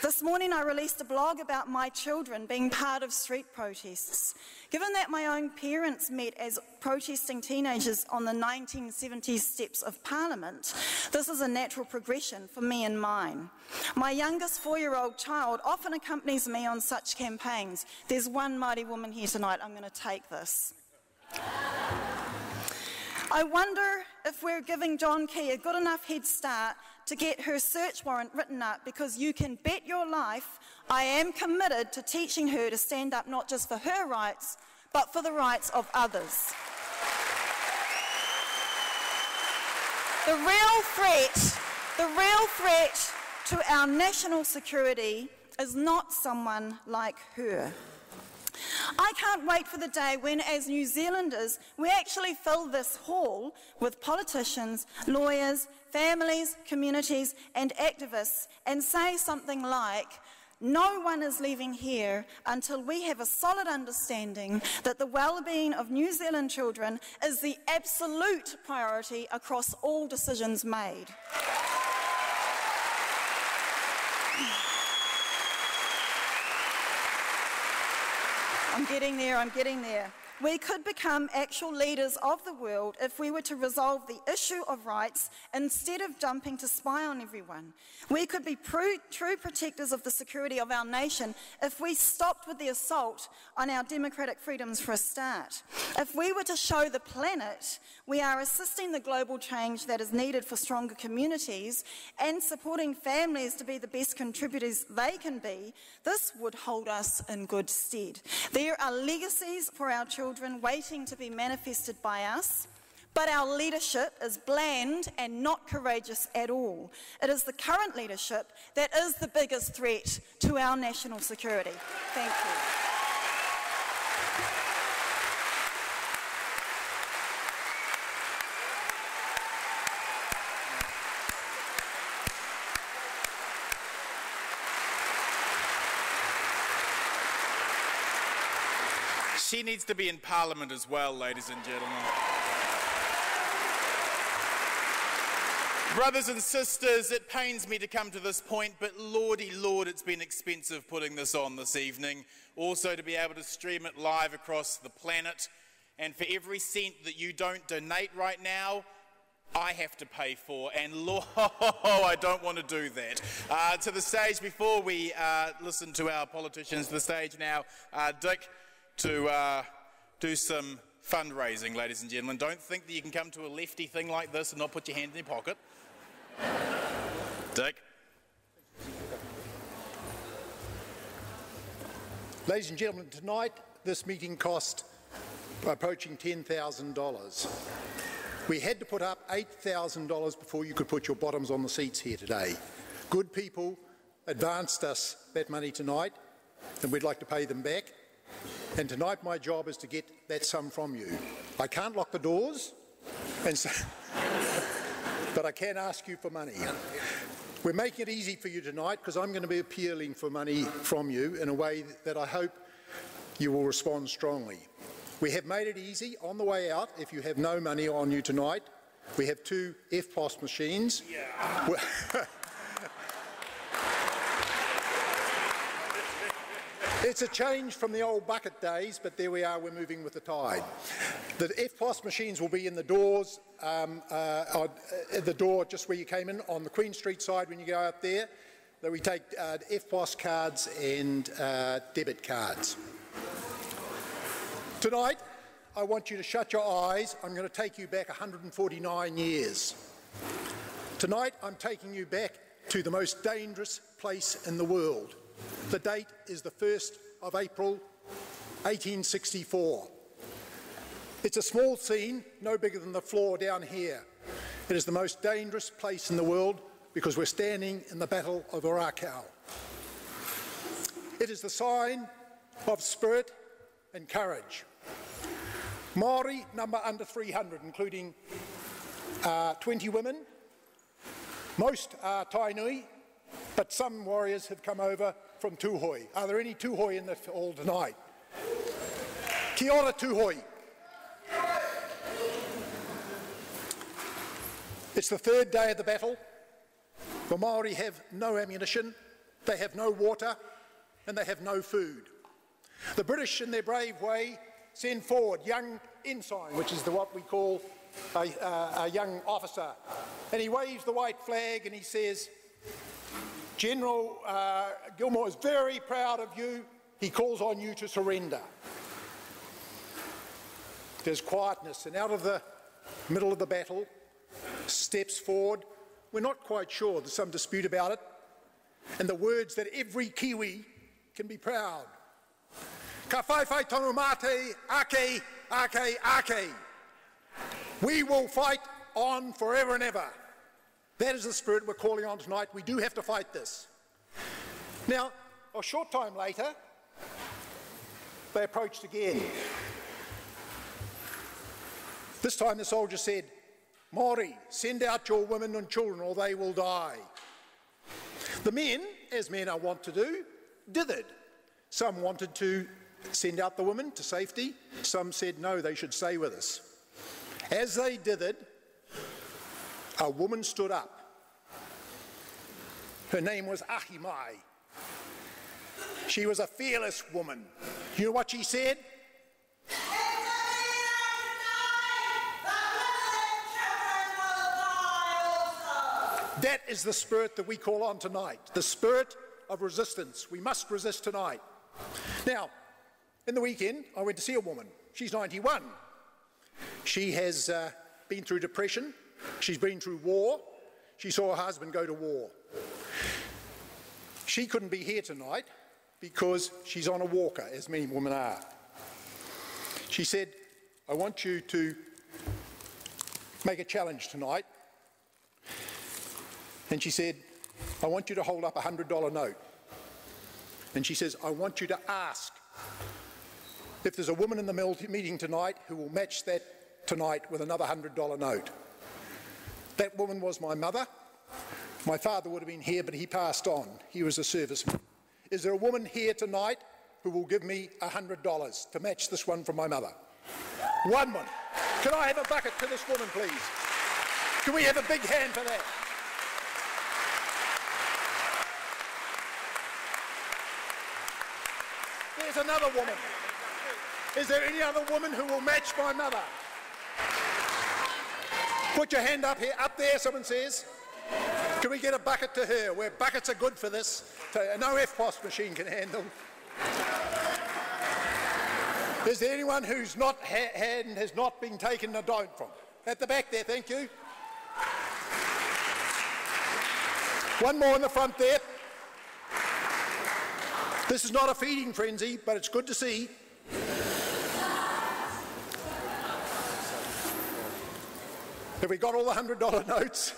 This morning I released a blog about my children being part of street protests. Given that my own parents met as protesting teenagers on the 1970s steps of Parliament, this is a natural progression for me and mine. My youngest 4-year-old child often accompanies me on such campaigns. There's one Māori woman here tonight, I'm going to take this. I wonder if we're giving John Key a good enough head start to get her search warrant written up, because you can bet your life I am committed to teaching her to stand up not just for her rights, but for the rights of others. The real threat to our national security is not someone like her. I can't wait for the day when, as New Zealanders, we actually fill this hall with politicians, lawyers, families, communities, and activists and say something like, no one is leaving here until we have a solid understanding that the well-being of New Zealand children is the absolute priority across all decisions made. I'm getting there. We could become actual leaders of the world if we were to resolve the issue of rights instead of jumping to spy on everyone. We could be true protectors of the security of our nation if we stopped with the assault on our democratic freedoms for a start. If we were to show the planet we are assisting the global change that is needed for stronger communities and supporting families to be the best contributors they can be, this would hold us in good stead. There are legacies for our children waiting to be manifested by us, but our leadership is bland and not courageous at all. It is the current leadership that is the biggest threat to our national security. Thank you. She needs to be in Parliament as well, ladies and gentlemen. Brothers and sisters, it pains me to come to this point, but lordy lord, it's been expensive putting this on this evening. Also to be able to stream it live across the planet. And for every cent that you don't donate right now, I have to pay for, and Lord, I don't want to do that. To the stage, before we listen to our politicians, to the stage now, Dick, to do some fundraising, ladies and gentlemen. Don't think that you can come to a lefty thing like this and not put your hand in your pocket. Dick. Ladies and gentlemen, tonight this meeting cost approaching $10,000. We had to put up $8,000 before you could put your bottoms on the seats here today. Good people advanced us that money tonight, and we'd like to pay them back. And tonight my job is to get that sum from you. I can't lock the doors, and so, but I can ask you for money. We're making it easy for you tonight because I'm going to be appealing for money from you in a way that I hope you will respond strongly. We have made it easy on the way out. If you have no money on you tonight, we have 2 FPOS machines. Yeah. It's a change from the old bucket days, but there we are, we're moving with the tide. The FPOS machines will be in the doors, the door just where you came in, on the Queen Street side when you go out there. That we take FPOS cards and debit cards. Tonight, I want you to shut your eyes. I'm going to take you back 149 years. Tonight, I'm taking you back to the most dangerous place in the world. The date is the 1st of April, 1864. It's a small scene, no bigger than the floor down here. It is the most dangerous place in the world because we're standing in the Battle of Orcon. It is the sign of spirit and courage. Maori number under 300, including 20 women. Most are Tainui, but some warriors have come over from Tūhoi. Are there any Tūhoi in the hall tonight? Kia ora Tūhoi. It's the third day of the battle. The Maori have no ammunition, they have no water, and they have no food. The British, in their brave way, send forward young ensign, which is what we call a young officer, and he waves the white flag and he says, General Gilmore is very proud of you. He calls on you to surrender. There's quietness, and out of the middle of the battle steps forward. We're not quite sure, there's some dispute about it, and the words that every Kiwi can be proud. Ka whai whai tonu mate, ake, ake, ake. We will fight on forever and ever. That is the spirit we're calling on tonight. We do have to fight this. Now, a short time later, they approached again. This time the soldier said, Maori, send out your women and children or they will die. The men, as men are wont to do, dithered. Some wanted to send out the women to safety. Some said no, they should stay with us. As they dithered, a woman stood up. Her name was Ahimai. She was a fearless woman. You know what she said? That is the spirit that we call on tonight, the spirit of resistance. We must resist tonight. Now, in the weekend, I went to see a woman. She's 91. She has been through depression. She's been through war. She saw her husband go to war. She couldn't be here tonight because she's on a walker, as many women are. She said, I want you to make a challenge tonight. And she said, I want you to hold up a $100 note. And she says, I want you to ask if there's a woman in the meeting tonight who will match that tonight with another $100 note. That woman was my mother. My father would have been here, but he passed on. He was a serviceman. Is there a woman here tonight who will give me $100 to match this one from my mother? One woman. Can I have a bucket to this woman, please? Can we have a big hand for that? There's another woman. Is there any other woman who will match my mother? Put your hand up here, up there, someone says. Can we get a bucket to her? Where buckets are good for this. No FPOS machine can handle. Is there anyone whose hand has not been taken a don't from? At the back there, thank you. One more in the front there. This is not a feeding frenzy, but it's good to see. Have we got all the $100 notes?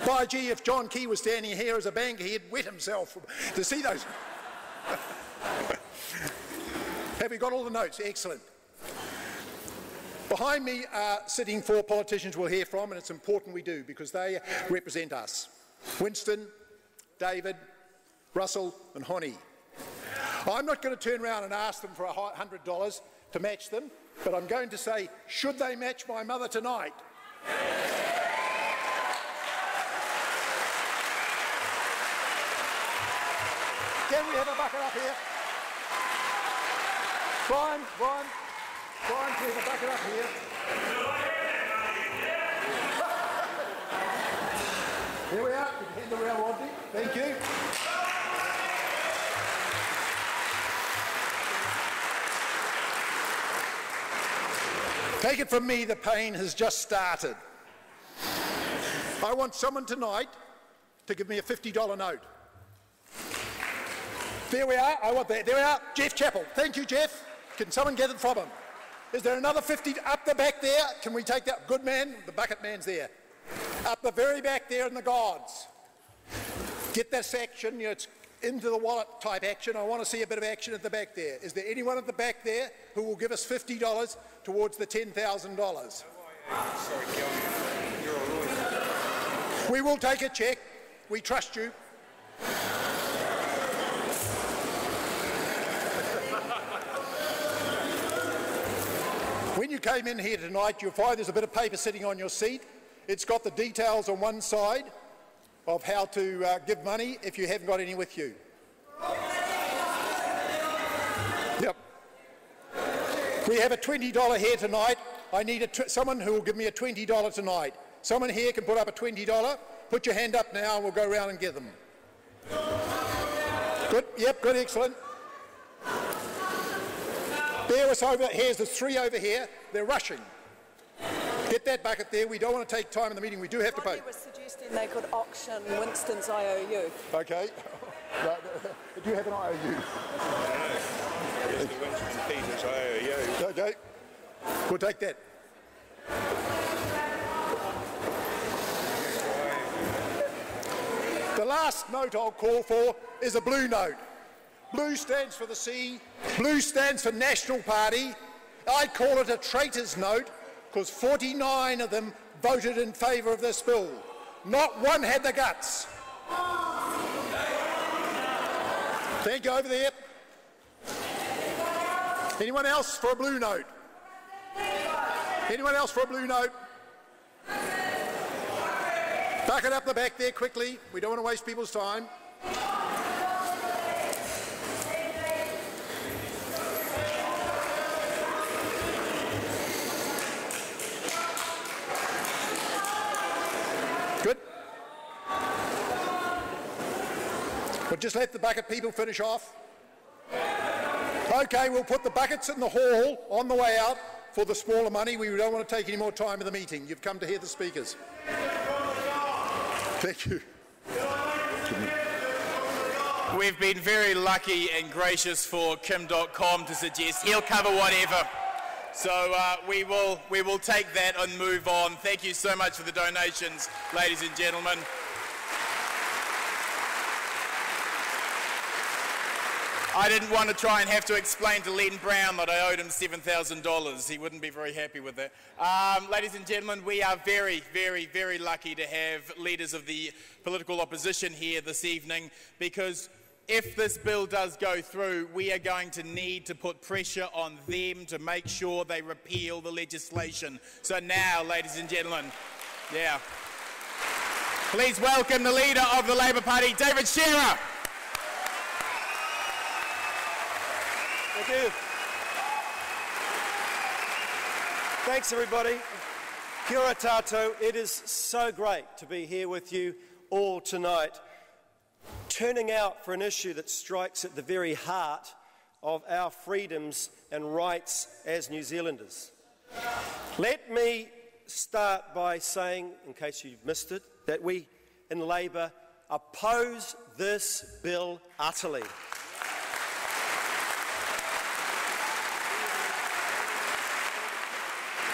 By gee, if John Key was standing here as a banker, he'd wet himself to see those. Have we got all the notes? Excellent. Behind me are sitting four politicians we'll hear from, and it's important we do because they represent us. Winston, David, Russel and Honi. I'm not going to turn around and ask them for $100 to match them, but I'm going to say, should they match my mother tonight? Can we have a bucket up here? Brian, can we have a bucket up here? Here we are. You can hand around, Rodney. Thank you. Take it from me, the pain has just started. I want someone tonight to give me a $50 note. There we are, I want that. There we are, Jeff Chappell. Thank you, Jeff. Can someone get it from him? Is there another 50 up the back there? Can we take that? Good man, the bucket man's there. Up the very back there in the gods. Get this action, it's into the wallet type action. I want to see a bit of action at the back there. Is there anyone at the back there who will give us $50 towards the $10,000. Sorry, Kelsey. You're a lawyer. We will take a check. We trust you. When you came in here tonight, you'll find there's a bit of paper sitting on your seat. It's got the details on one side of how to give money if you haven't got any with you. Yep. We have a $20 here tonight. I need someone who will give me a $20 tonight. Someone here can put up a $20. Put your hand up now and we'll go around and give them. Good, yep, good, excellent. There was over, there's 3 over here. They're rushing. Get that bucket there. We don't want to take time in the meeting. We do have to pay. Rodney was suggesting they could auction Winston's IOU. Okay. Do you have an IOU? Yes, the Winston Peters IOU. Okay. We'll take that. The last note I'll call for is a blue note. Blue stands for the sea. Blue stands for National Party. I call it a traitor's note because 49 of them voted in favour of this bill. Not one had the guts. Thank you, over there. Anyone else for a blue note? Anyone else for a blue note? Bucket up the back there quickly. We don't want to waste people's time. Good. We'll just let the bucket people finish off. Okay, we'll put the buckets in the hall on the way out for the smaller money. We don't want to take any more time in the meeting. You've come to hear the speakers. Thank you. We've been very lucky and gracious for Kim.com to suggest he'll cover whatever. So we will take that and move on. Thank you so much for the donations, ladies and gentlemen. I didn't want to try and have to explain to Len Brown that I owed him $7,000. He wouldn't be very happy with that. Ladies and gentlemen, we are very, very, very lucky to have leaders of the political opposition here this evening, because if this bill does go through, we are going to need to put pressure on them to make sure they repeal the legislation. So now, ladies and gentlemen, please welcome the leader of the Labour Party, David Shearer. Thank you. Thanks, everybody. Kia ora tātou. It is so great to be here with you all tonight, turning out for an issue that strikes at the very heart of our freedoms and rights as New Zealanders. Let me start by saying, in case you've missed it, that we in Labour oppose this bill utterly.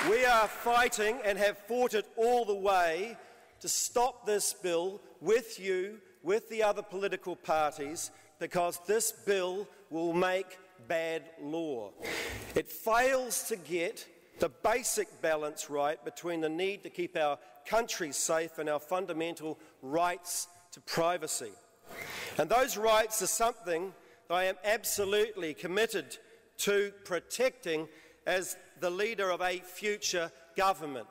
We are fighting and have fought it all the way to stop this bill with you, with the other political parties, because this bill will make bad law. It fails to get the basic balance right between the need to keep our country safe and our fundamental rights to privacy. And those rights are something that I am absolutely committed to protecting as the leader of a future government.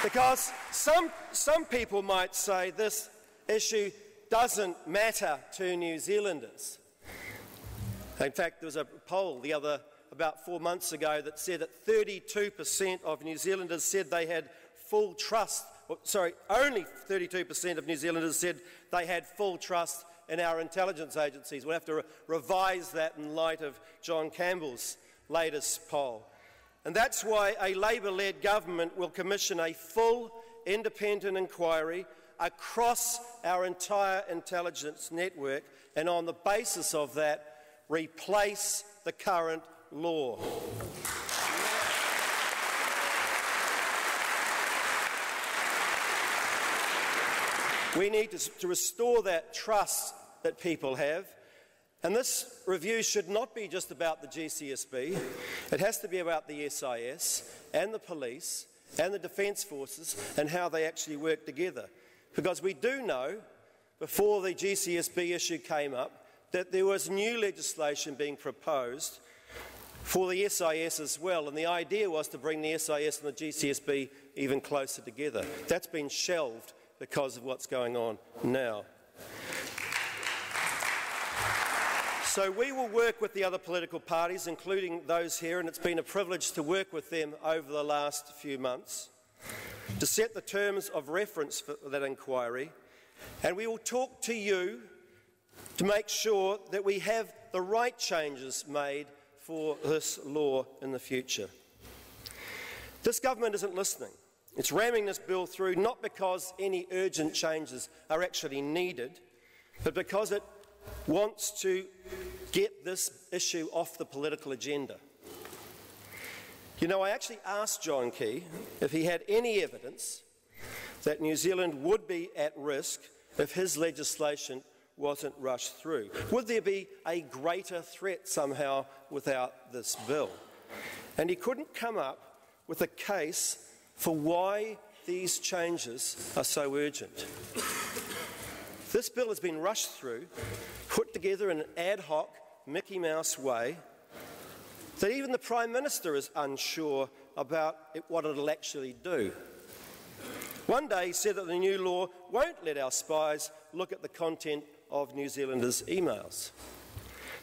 Because some people might say this issue doesn't matter to New Zealanders. In fact, there was a poll about 4 months ago that said that 32% of New Zealanders said they had full trust, only 32% of New Zealanders said they had full trust in our intelligence agencies. We'll have to revise that in light of John Campbell's latest poll. And that's why a Labour-led government will commission a full independent inquiry across our entire intelligence network, and on the basis of that, replace the current law. We need to restore that trust that people have, And this review should not be just about the GCSB. It has to be about the SIS and the police and the Defence Forces and how they actually work together. Because we do know, before the GCSB issue came up, that there was new legislation being proposed for the SIS as well, and the idea was to bring the SIS and the GCSB even closer together. That's been shelved because of what's going on now. So we will work with the other political parties, including those here, and it's been a privilege to work with them over the last few months, to set the terms of reference for that inquiry, and we will talk to you to make sure that we have the right changes made for this law in the future. This government isn't listening. It's ramming this bill through not because any urgent changes are actually needed, but because it wants to get this issue off the political agenda. You know, I actually asked John Key if he had any evidence that New Zealand would be at risk if his legislation wasn't rushed through. Would there be a greater threat somehow without this bill? And he couldn't come up with a case for why these changes are so urgent. This bill has been rushed through, put together in an ad hoc, Mickey Mouse way, that even the Prime Minister is unsure about what it'll actually do. One day he said that the new law won't let our spies look at the content of New Zealanders' emails.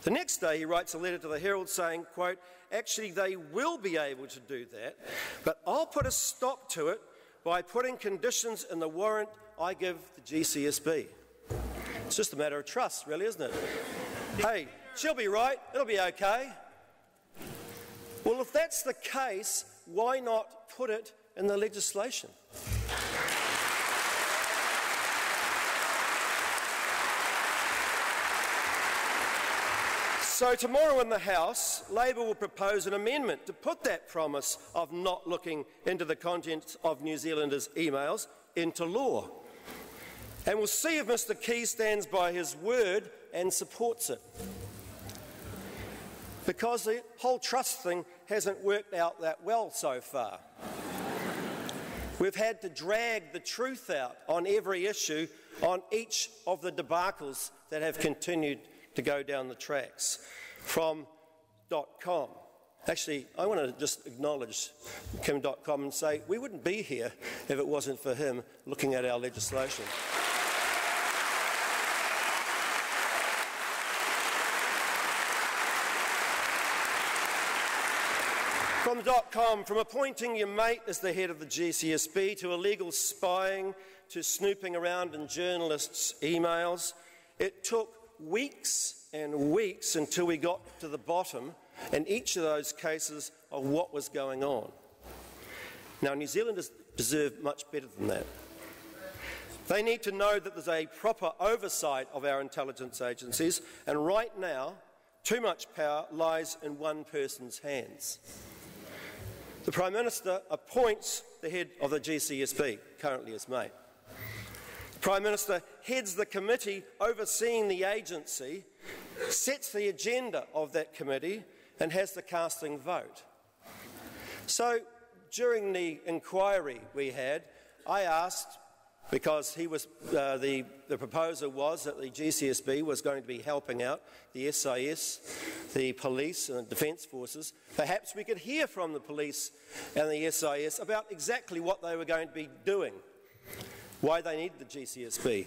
The next day he writes a letter to the Herald saying, quote, actually they will be able to do that, but I'll put a stop to it by putting conditions in the warrant I give the GCSB. It's just a matter of trust, really, isn't it? Hey, she'll be right, it'll be okay. Well, if that's the case, why not put it in the legislation? So tomorrow in the House, Labor will propose an amendment to put that promise of not looking into the contents of New Zealanders' emails into law. And we'll see if Mr Key stands by his word and supports it. Because the whole trust thing hasn't worked out that well so far. We've had to drag the truth out on every issue, on each of the debacles that have continued to go down the tracks, from Dotcom. Actually, I want to just acknowledge Kim.com and say we wouldn't be here if it wasn't for him looking at our legislation. From Dotcom, from appointing your mate as the head of the GCSB to illegal spying to snooping around in journalists' emails, it took weeks and weeks until we got to the bottom in each of those cases of what was going on. Now, New Zealanders deserve much better than that. They need to know that there's a proper oversight of our intelligence agencies, and right now, too much power lies in one person's hands. The Prime Minister appoints the head of the GCSB, currently his mate. The Prime Minister heads the committee overseeing the agency, sets the agenda of that committee and has the casting vote. So during the inquiry we had, I asked, because he was, the proposal was that the GCSB was going to be helping out the SIS, the police and the Defence Forces. Perhaps we could hear from the police and the SIS about exactly what they were going to be doing, why they needed the GCSB.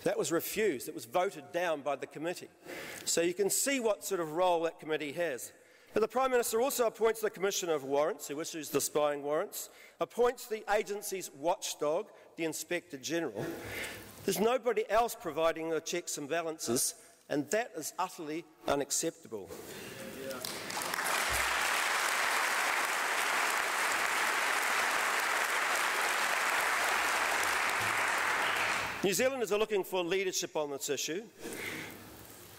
That was refused. It was voted down by the committee. So you can see what sort of role that committee has. But the Prime Minister also appoints the Commissioner of Warrants, who issues the spying warrants, appoints the agency's watchdog, the Inspector General. There's nobody else providing the checks and balances, and that is utterly unacceptable. New Zealanders are looking for leadership on this issue.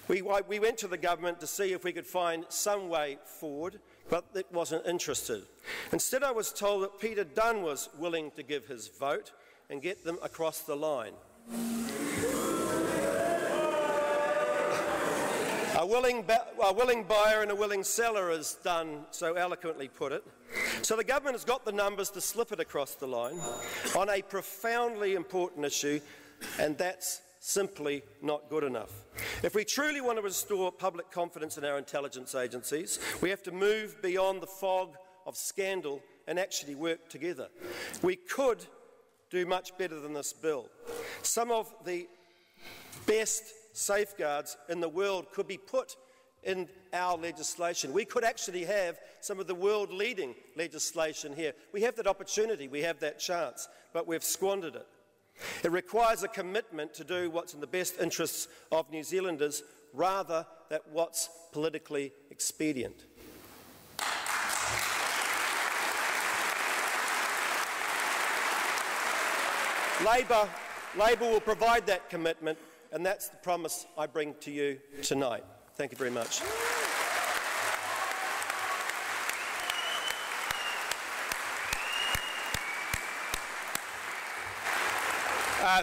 We went to the government to see if we could find some way forward, but it wasn't interested. Instead, I was told that Peter Dunn was willing to give his vote and get them across the line. A A willing buyer and a willing seller, as Dunn so eloquently put it. So the government has got the numbers to slip it across the line on a profoundly important issue, and that's simply not good enough. If we truly want to restore public confidence in our intelligence agencies, we have to move beyond the fog of scandal and actually work together. We could do much better than this bill. Some of the best safeguards in the world could be put in our legislation. We could actually have some of the world-leading legislation here. We have that opportunity, we have that chance, but we've squandered it. It requires a commitment to do what's in the best interests of New Zealanders rather than what's politically expedient. Labor will provide that commitment, and that's the promise I bring to you tonight. Thank you very much.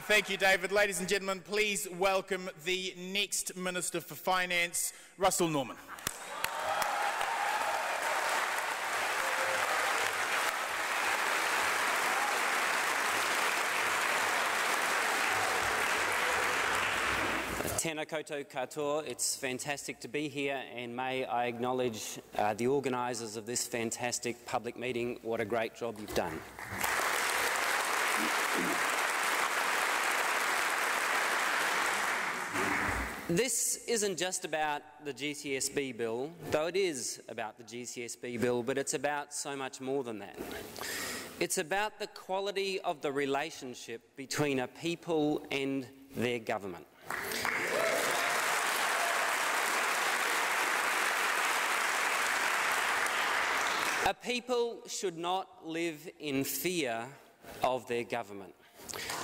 Thank you, David. Ladies and gentlemen, please welcome the next Minister for Finance, Russel Norman. Tēnā koutou katoa, it's fantastic to be here, and may I acknowledge the organisers of this fantastic public meeting. What a great job you've done. This isn't just about the GCSB bill, though it is about the GCSB bill, but it's about so much more than that. It's about the quality of the relationship between a people and their government. A people should not live in fear of their government.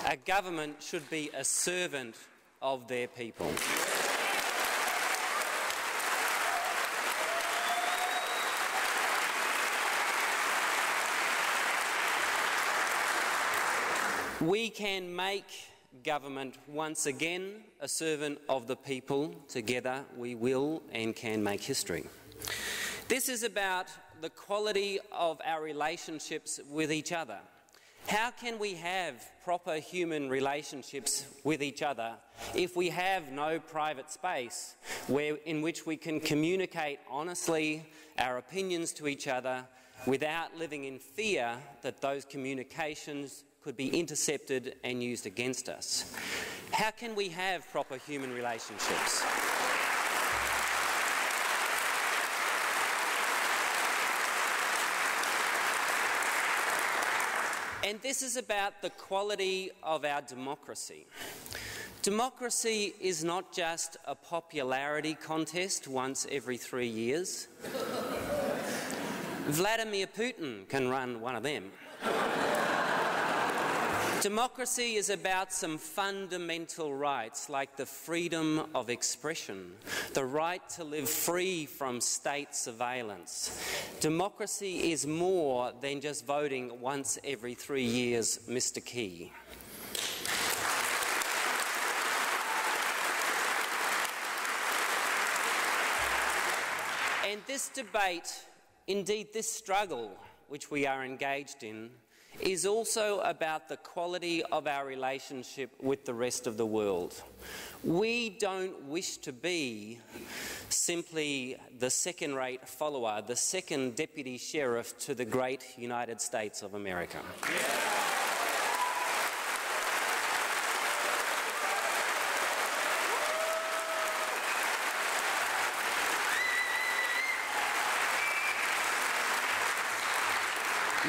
A government should be a servant of their people. We can make government once again a servant of the people. Together we will and can make history. This is about the quality of our relationships with each other. How can we have proper human relationships with each other if we have no private space in which we can communicate honestly our opinions to each other without living in fear that those communications could be intercepted and used against us? How can we have proper human relationships? And this is about the quality of our democracy. Democracy is not just a popularity contest once every 3 years. Vladimir Putin can run one of them. Democracy is about some fundamental rights like the freedom of expression, the right to live free from state surveillance. Democracy is more than just voting once every 3 years, Mr. Key. And this debate, indeed this struggle which we are engaged in, is also about the quality of our relationship with the rest of the world. We don't wish to be simply the second-rate follower, the second deputy sheriff to the great United States of America.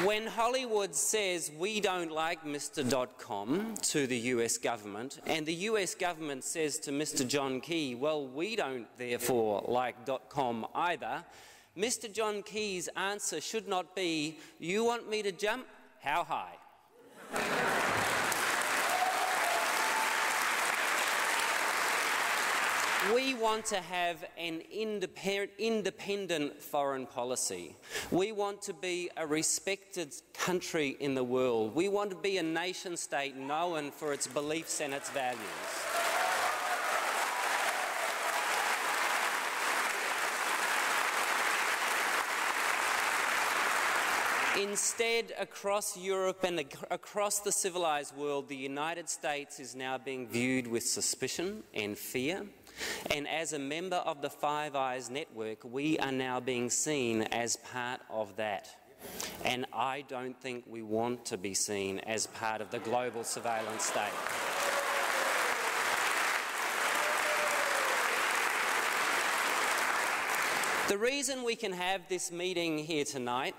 When Hollywood says we don't like Mr. Dotcom to the US government, and the US government says to Mr. John Key, well, we don't therefore like Dotcom either, Mr. John Key's answer should not be, you want me to jump? How high? We want to have an independent foreign policy. We want to be a respected country in the world. We want to be a nation state known for its beliefs and its values. Instead, across Europe and across the civilised world, the United States is now being viewed with suspicion and fear. And as a member of the Five Eyes network, we are now being seen as part of that. And I don't think we want to be seen as part of the global surveillance state. The reason we can have this meeting here tonight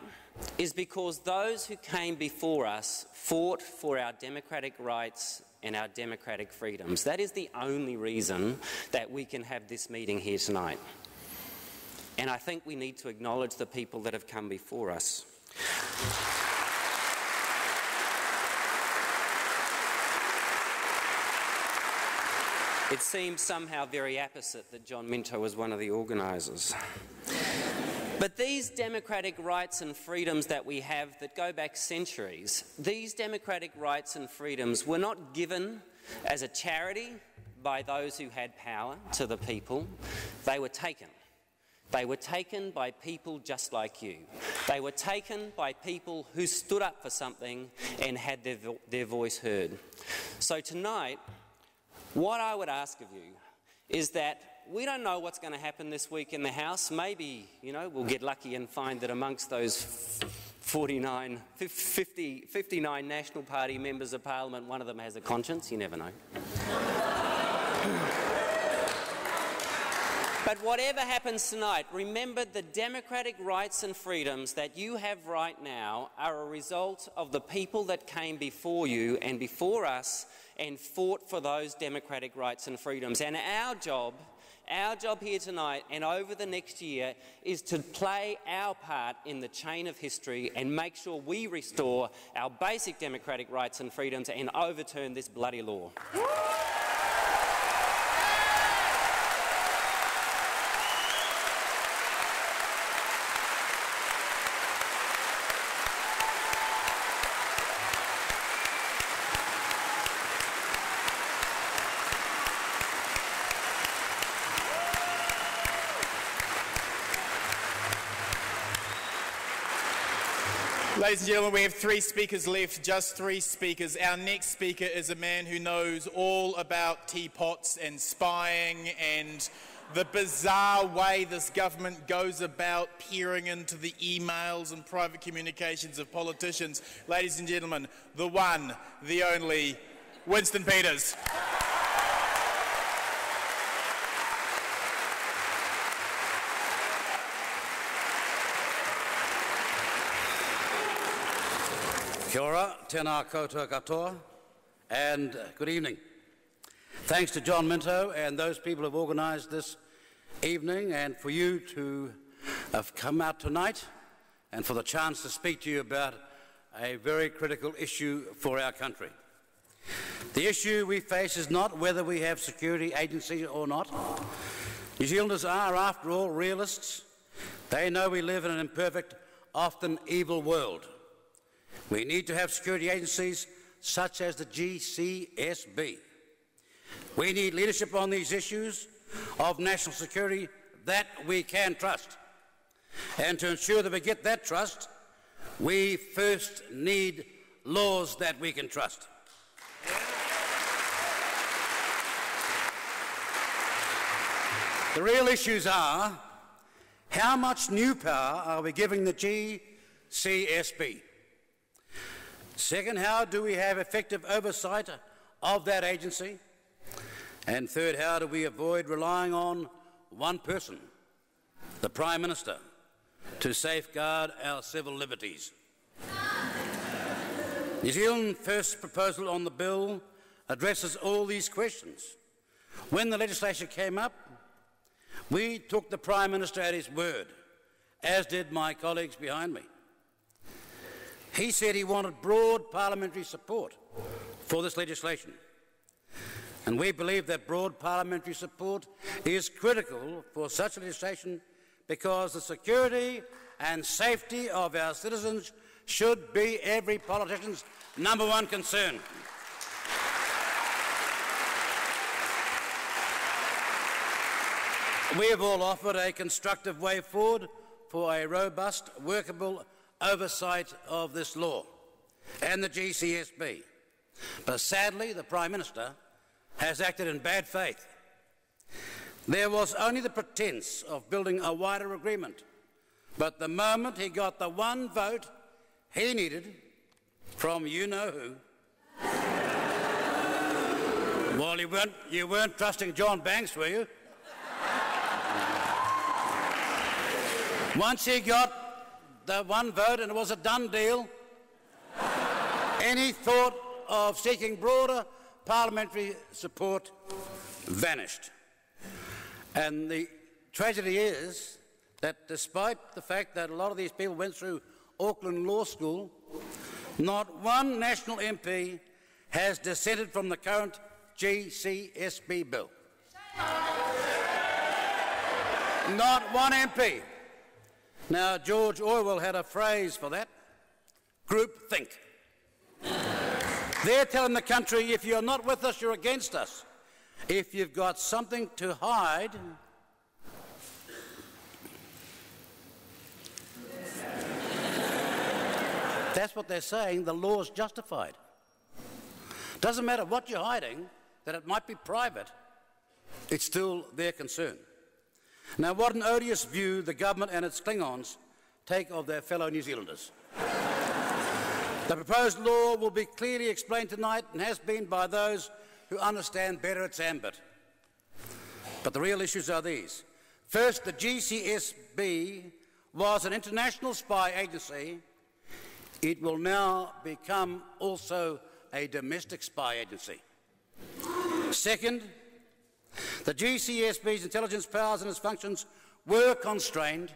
is because those who came before us fought for our democratic rights and our democratic freedoms. That is the only reason that we can have this meeting here tonight. And I think we need to acknowledge the people that have come before us. It seems somehow very opposite that John Minto was one of the organisers. But these democratic rights and freedoms that we have that go back centuries, these democratic rights and freedoms were not given as a charity by those who had power to the people. They were taken. They were taken by people just like you. They were taken by people who stood up for something and had their voice heard. So tonight, what I would ask of you is that we don't know what's going to happen this week in the House. Maybe, we'll get lucky and find that amongst those 59 National Party members of Parliament, one of them has a conscience. You never know. But whatever happens tonight, remember the democratic rights and freedoms that you have right now are a result of the people that came before you and before us and fought for those democratic rights and freedoms. And our job here tonight and over the next year is to play our part in the chain of history and make sure we restore our basic democratic rights and freedoms and overturn this bloody law. Ladies and gentlemen, we have 3 speakers left, just 3 speakers. Our next speaker is a man who knows all about teapots and spying and the bizarre way this government goes about peering into the emails and private communications of politicians. Ladies and gentlemen, the one, the only, Winston Peters. Kia ora, tēnā koutou katoa, and good evening. Thanks to Jon Minto and those people who have organised this evening, and for you to have come out tonight and for the chance to speak to you about a very critical issue for our country. The issue we face is not whether we have security agencies or not. New Zealanders are, after all, realists. They know we live in an imperfect, often evil world. We need to have security agencies such as the GCSB. We need leadership on these issues of national security that we can trust. And to ensure that we get that trust, we first need laws that we can trust. The real issues are, how much new power are we giving the GCSB? Second, how do we have effective oversight of that agency? And third, how do we avoid relying on one person, the Prime Minister, to safeguard our civil liberties? New Zealand's first proposal on the bill addresses all these questions. When the legislation came up, we took the Prime Minister at his word, as did my colleagues behind me. He said he wanted broad parliamentary support for this legislation. And we believe that broad parliamentary support is critical for such legislation because the security and safety of our citizens should be every politician's number one concern. We have all offered a constructive way forward for a robust, workable, oversight of this law and the GCSB. But sadly, the Prime Minister has acted in bad faith. There was only the pretence of building a wider agreement, but the moment he got the one vote he needed from you-know-who, well, you weren't trusting John Banks, were you? Once he got the one vote and it was a done deal, any thought of seeking broader parliamentary support vanished. And the tragedy is that despite the fact that a lot of these people went through Auckland Law School, not one national MP has dissented from the current GCSB bill. Not one MP. Now, George Orwell had a phrase for that: groupthink. They're telling the country, if you're not with us, you're against us. If you've got something to hide, that's what they're saying, the law's justified. Doesn't matter what you're hiding, that it might be private, it's still their concern. Now, what an odious view the government and its Klingons take of their fellow New Zealanders. The proposed law will be clearly explained tonight and has been by those who understand better its ambit. But the real issues are these. First, the GCSB was an international spy agency. It will now become also a domestic spy agency. Second, the GCSB's intelligence powers and its functions were constrained.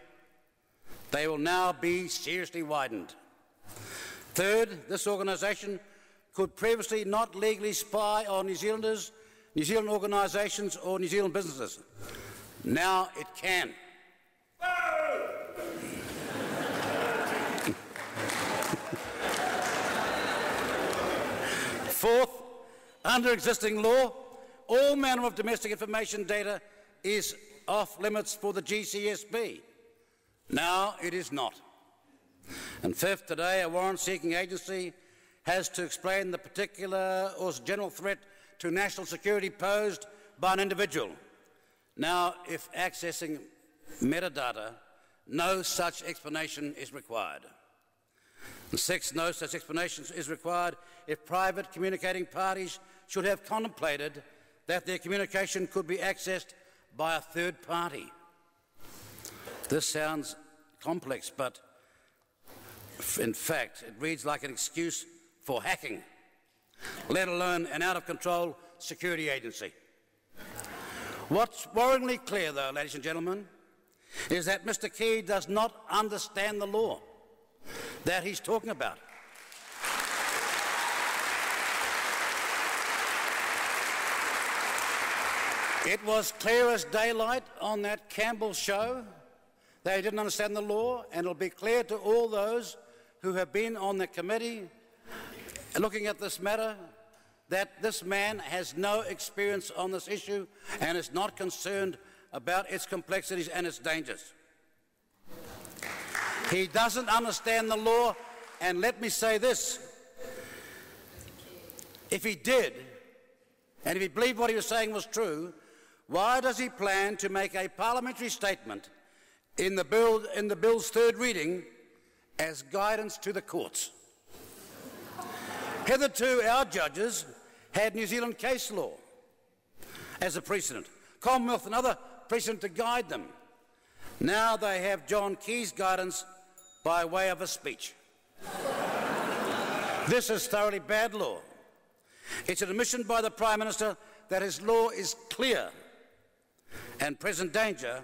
They will now be seriously widened. Third, this organisation could previously not legally spy on New Zealanders, New Zealand organisations or New Zealand businesses. Now it can. Fourth, under existing law, all manner of domestic information data is off limits for the GCSB. Now it is not. And fifth, today a warrant-seeking agency has to explain the particular or general threat to national security posed by an individual. Now, if accessing metadata, no such explanation is required. And sixth, no such explanation is required if private communicating parties should have contemplated that their communication could be accessed by a third party. This sounds complex, but in fact, it reads like an excuse for hacking, let alone an out-of-control security agency. What's worryingly clear, though, ladies and gentlemen, is that Mr. Key does not understand the law that he's talking about. It was clear as daylight on that Campbell show that he didn't understand the law, and it'll be clear to all those who have been on the committee looking at this matter that this man has no experience on this issue and is not concerned about its complexities and its dangers. He doesn't understand the law, and let me say this. If he did, and if he believed what he was saying was true, why does he plan to make a parliamentary statement in the bill's third reading as guidance to the courts? Hitherto, our judges had New Zealand case law as a precedent, Commonwealth and other precedent to guide them. Now they have John Key's guidance by way of a speech. This is thoroughly bad law. It's an admission by the Prime Minister that his law is clear and present danger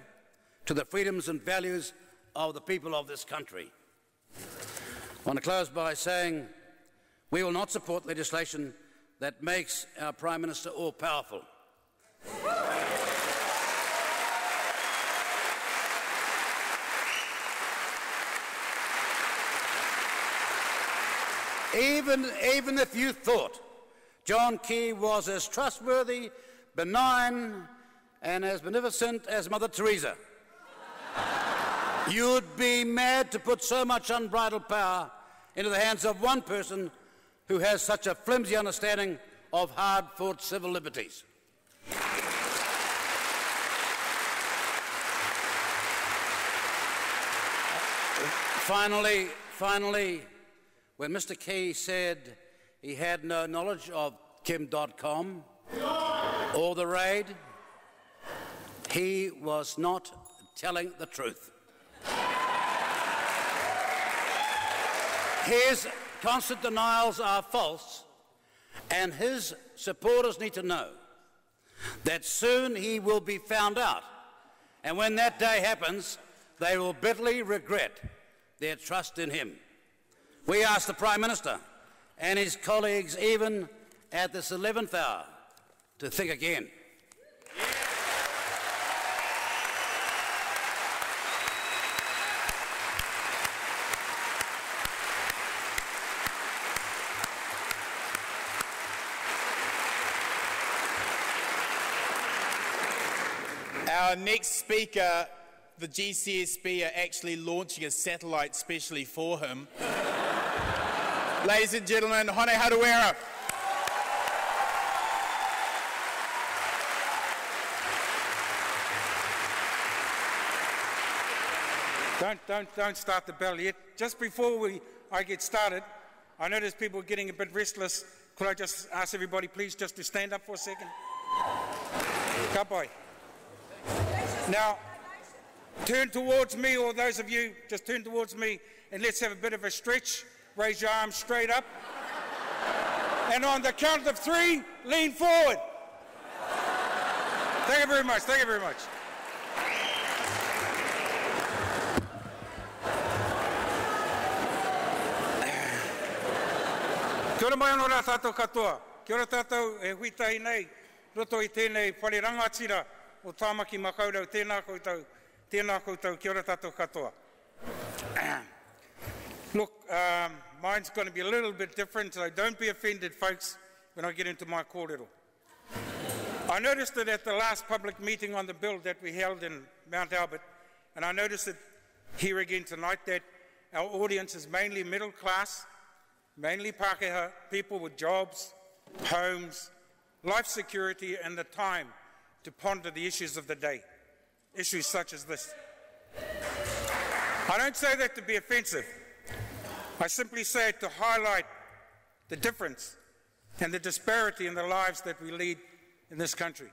to the freedoms and values of the people of this country. I want to close by saying we will not support legislation that makes our Prime Minister all-powerful. Even if you thought John Key was as trustworthy, benign, and as beneficent as Mother Teresa, You'd be mad to put so much unbridled power into the hands of one person who has such a flimsy understanding of hard-fought civil liberties. Finally, when Mr. Key said he had no knowledge of Dotcom or the raid, he was not telling the truth. His constant denials are false, and his supporters need to know that soon he will be found out, and when that day happens, they will bitterly regret their trust in him. We ask the Prime Minister and his colleagues, even at this 11th hour, to think again. Our next speaker, the GCSB, are actually launching a satellite specially for him. Ladies and gentlemen, Hone Harawira. Don't start the bell yet. Just before I get started, I notice people are getting a bit restless. Could I just ask everybody, please, just to stand up for a second? Ka pai. Now, turn towards me, or those of you, just turn towards me, and let's have a bit of a stretch. Raise your arms straight up. And on the count of 3, lean forward. Thank you very much. Thank you very much. Kia ora mai anō rā tātou katoa. Kia ora tātou e huitai nei, roto i tēnei whare rangatira o tāmaki makaurau, tēnā koutou, kia ora tātou katoa. Look, mine's going to be a little bit different, so don't be offended, folks, when I get into my kōrero. I noticed it at the last public meeting on the bill that we held in Mount Albert, and I noticed it here again tonight, that our audience is mainly middle class, mainly Pākehā, people with jobs, homes, life security, and the time to ponder the issues of the day, issues such as this. I don't say that to be offensive. I simply say it to highlight the difference and the disparity in the lives that we lead in this country.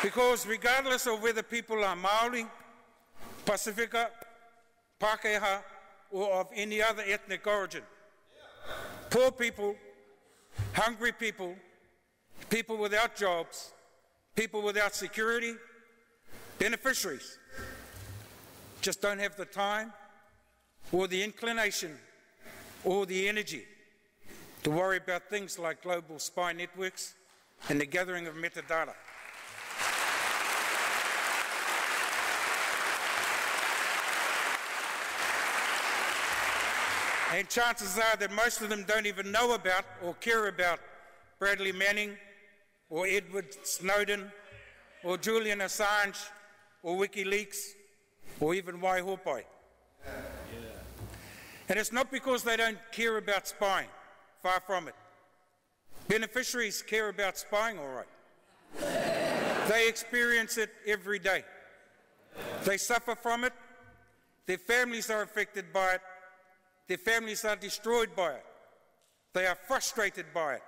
Because regardless of whether people are Maori, Pasifika, Pākehā, or of any other ethnic origin, poor people, hungry people, people without jobs, people without security, beneficiaries, just don't have the time or the inclination or the energy to worry about things like global spy networks and the gathering of metadata. And chances are that most of them don't even know about or care about Bradley Manning or Edward Snowden or Julian Assange or WikiLeaks or even Waihopai. And it's not because they don't care about spying, far from it. Beneficiaries care about spying, all right. They experience it every day. They suffer from it. Their families are affected by it. Their families are destroyed by it. They are frustrated by it.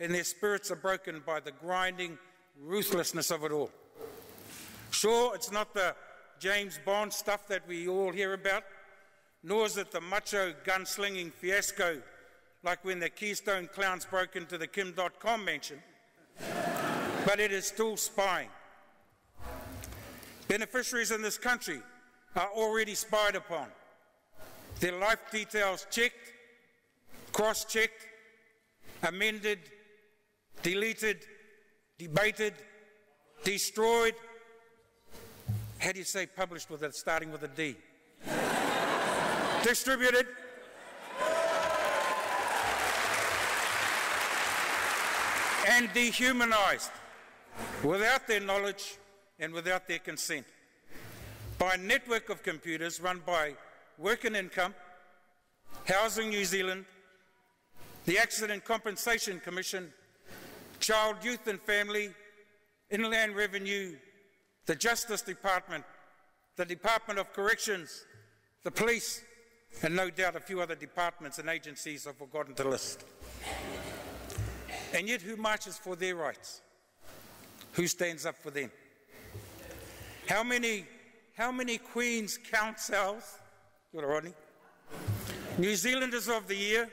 And their spirits are broken by the grinding ruthlessness of it all. Sure, it's not the James Bond stuff that we all hear about, nor is it the macho gunslinging fiasco like when the Keystone clowns broke into the Dotcom mansion, but it is still spying. Beneficiaries in this country are already spied upon. Their life details checked, cross-checked, amended, deleted, debated, destroyed. How do you say published with it, starting with a D? Distributed. and dehumanised without their knowledge and without their consent by a network of computers run by Work and Income, Housing New Zealand, the Accident Compensation Commission, Child, Youth and Family, Inland Revenue, the Justice Department, the Department of Corrections, the police, and no doubt a few other departments and agencies I've forgotten to list. And yet who marches for their rights? Who stands up for them? How many Queen's Councils, Rodney, New Zealanders of the Year,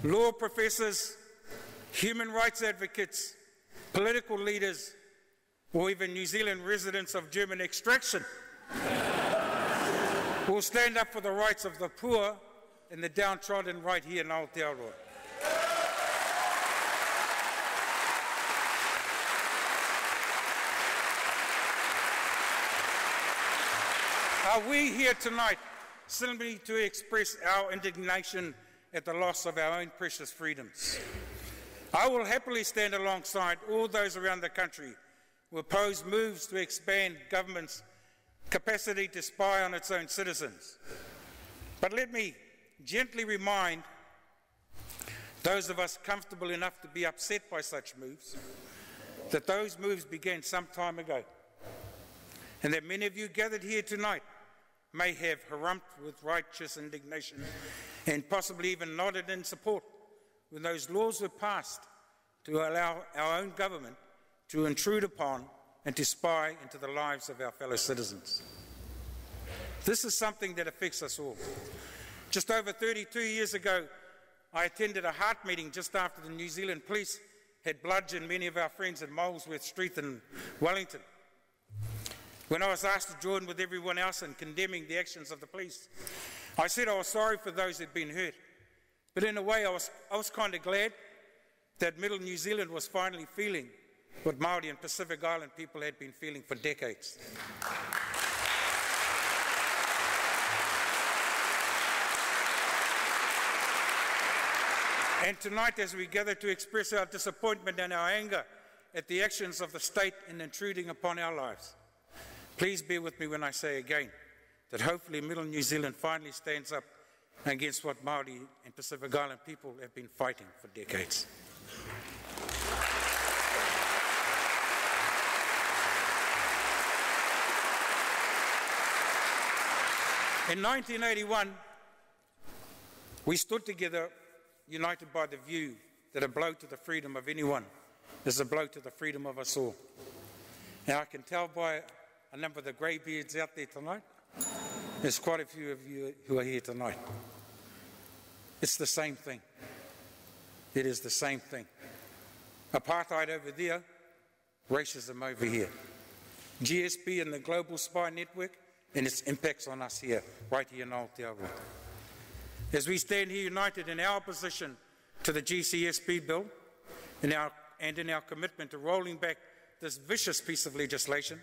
law professors, human rights advocates, political leaders, or even New Zealand residents of German extraction will stand up for the rights of the poor and the downtrodden right here in Aotearoa? Are we here tonight simply to express our indignation at the loss of our own precious freedoms? I will happily stand alongside all those around the country who oppose moves to expand government's capacity to spy on its own citizens. But let me gently remind those of us comfortable enough to be upset by such moves that those moves began some time ago, and that many of you gathered here tonight may have harumphed with righteous indignation and possibly even nodded in support when those laws were passed to allow our own government to intrude upon and to spy into the lives of our fellow citizens. This is something that affects us all. Just over 32 years ago, I attended a heart meeting just after the New Zealand police had bludgeoned many of our friends at Molesworth Street in Wellington. When I was asked to join with everyone else in condemning the actions of the police, I said I was sorry for those who'd been hurt. But in a way, I was kind of glad that Middle New Zealand was finally feeling what Maori and Pacific Island people had been feeling for decades. And tonight, as we gather to express our disappointment and our anger at the actions of the state in intruding upon our lives, please bear with me when I say again that hopefully Middle New Zealand finally stands up against what Maori and Pacific Island people have been fighting for decades. In 1981, we stood together, united by the view that a blow to the freedom of anyone is a blow to the freedom of us all. Now, I can tell by a number of the greybeards out there tonight, there's quite a few of you who are here tonight. It's the same thing. It is the same thing. Apartheid over there, racism over here. GSB and the global spy network and its impacts on us here, right here in Aotearoa. As we stand here united in our opposition to the GCSB Bill and in our commitment to rolling back this vicious piece of legislation,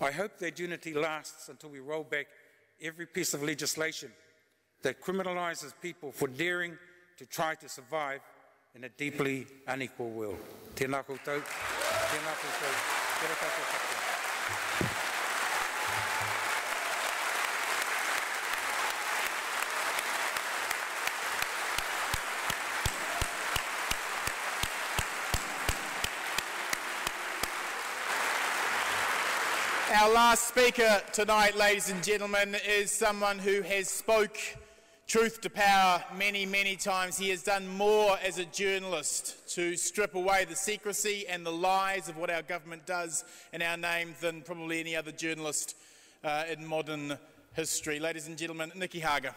I hope that unity lasts until we roll back every piece of legislation that criminalises people for daring to try to survive in a deeply unequal world. Tēnā koutou. Tēnā koutou. Tēnā koutou. Our last speaker tonight, ladies and gentlemen, is someone who has spoke truth to power many, many times. He has done more as a journalist to strip away the secrecy and the lies of what our government does in our name than probably any other journalist in modern history. Ladies and gentlemen, Nicky Hagar.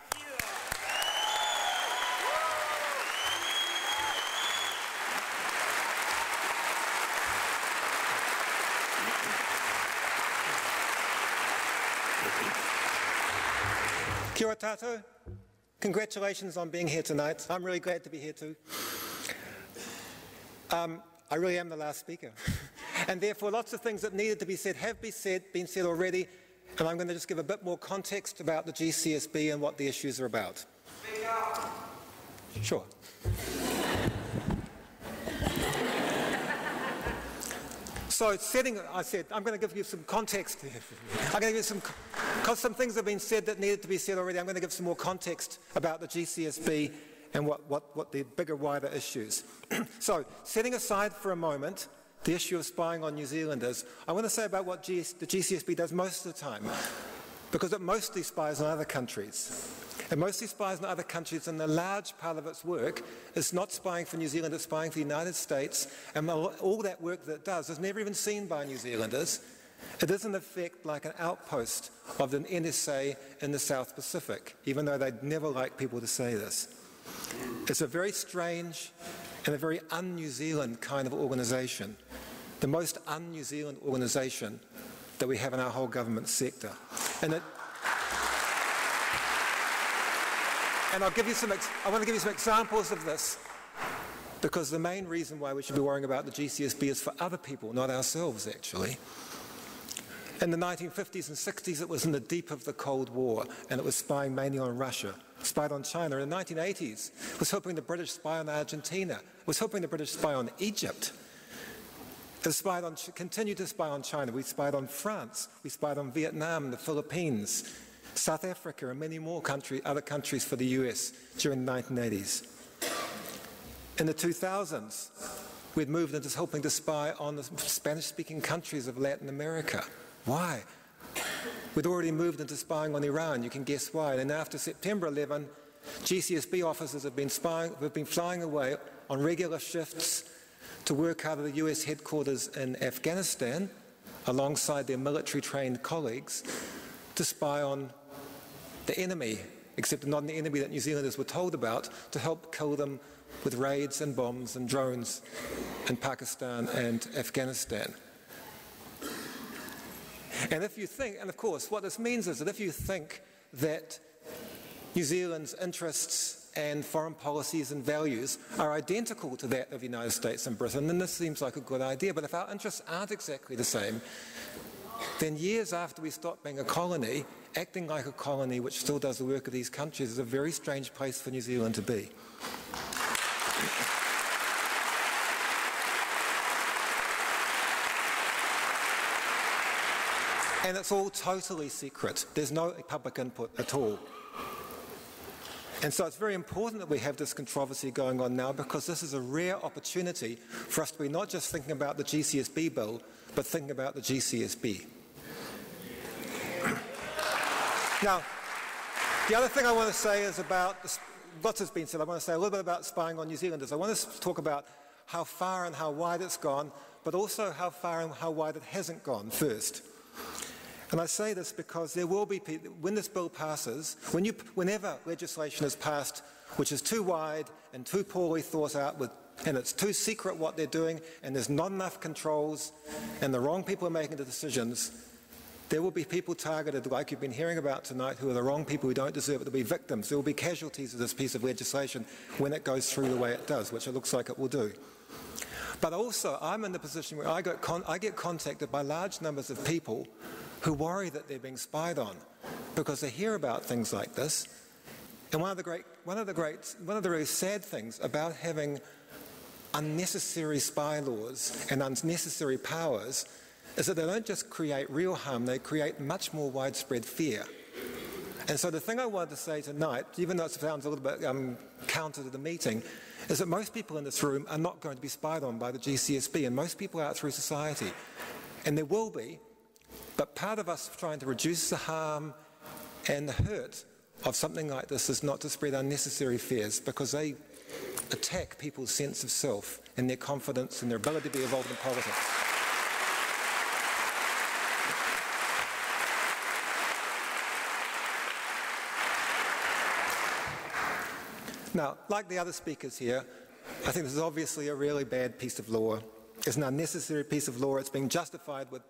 Kia ora tātou. Congratulations on being here tonight. I'm really glad to be here too. I really am the last speaker. And therefore lots of things that needed to be said have been said already, and I'm going to just give a bit more context about the GCSB and what the issues are about. Sure. So I said, I'm going to give you some context. I'm going to give you some, because some things have been said that needed to be said already, I'm going to give some more context about the GCSB and what the bigger, wider issues. So, setting aside for a moment the issue of spying on New Zealanders, I want to say about what the GCSB does most of the time, because it mostly spies on other countries. It mostly spies on other countries, and the large part of its work is not spying for New Zealand, it's spying for the United States, and all that work that it does is never even seen by New Zealanders. It is in effect like an outpost of the NSA in the South Pacific, even though they'd never like people to say this. It's a very strange and a very un-New Zealand kind of organisation, the most un-New Zealand organisation that we have in our whole government sector. And I want to give you some examples of this, because the main reason why we should be worrying about the GCSB is for other people, not ourselves, actually. In the 1950s and 60s, it was in the deep of the Cold War, and it was spying mainly on Russia, spied on China. In the 1980s, it was hoping the British spy on Argentina, it was hoping the British spy on Egypt. It continued to spy on China. We spied on France, we spied on Vietnam and the Philippines, South Africa and many more other countries for the US during the 1980s. In the 2000s, we'd moved into helping to spy on the Spanish-speaking countries of Latin America. Why? We'd already moved into spying on Iran, you can guess why. And after September 11, GCSB officers have been flying away on regular shifts to work out of the US headquarters in Afghanistan, alongside their military-trained colleagues, to spy on the enemy, except not the enemy that New Zealanders were told about, to help kill them with raids and bombs and drones in Pakistan and Afghanistan. And of course, what this means is that if you think that New Zealand's interests and foreign policies and values are identical to that of the United States and Britain, then this seems like a good idea. But if our interests aren't exactly the same, then years after we stop being a colony, acting like a colony which still does the work of these countries is a very strange place for New Zealand to be. And it's all totally secret. There's no public input at all. And so it's very important that we have this controversy going on now, because this is a rare opportunity for us to be not just thinking about the GCSB bill, but thinking about the GCSB. Now, the other thing I want to say is about, lots has been said, I want to say a little bit about spying on New Zealanders. I want to talk about how far and how wide it's gone, but also how far and how wide it hasn't gone first. And I say this because there will be people, when this bill passes, whenever legislation is passed which is too wide and too poorly thought out, and it's too secret what they're doing, and there's not enough controls, and the wrong people are making the decisions, there will be people targeted, like you've been hearing about tonight, who are the wrong people who don't deserve it to be victims. There will be casualties of this piece of legislation when it goes through the way it does, which it looks like it will do. But also, I'm in the position where I get contacted by large numbers of people who worry that they're being spied on because they hear about things like this. And one of the really sad things about having unnecessary spy laws and unnecessary powers is that they don't just create real harm, they create much more widespread fear. And so the thing I wanted to say tonight, even though it sounds a little bit counter to the meeting, is that most people in this room are not going to be spied on by the GCSB, and most people out through society. And there will be, but part of us trying to reduce the harm and the hurt of something like this is not to spread unnecessary fears, because they attack people's sense of self and their confidence and their ability to be involved in politics. Now, like the other speakers here, I think this is obviously a really bad piece of law. It's an unnecessary piece of law. It's being justified with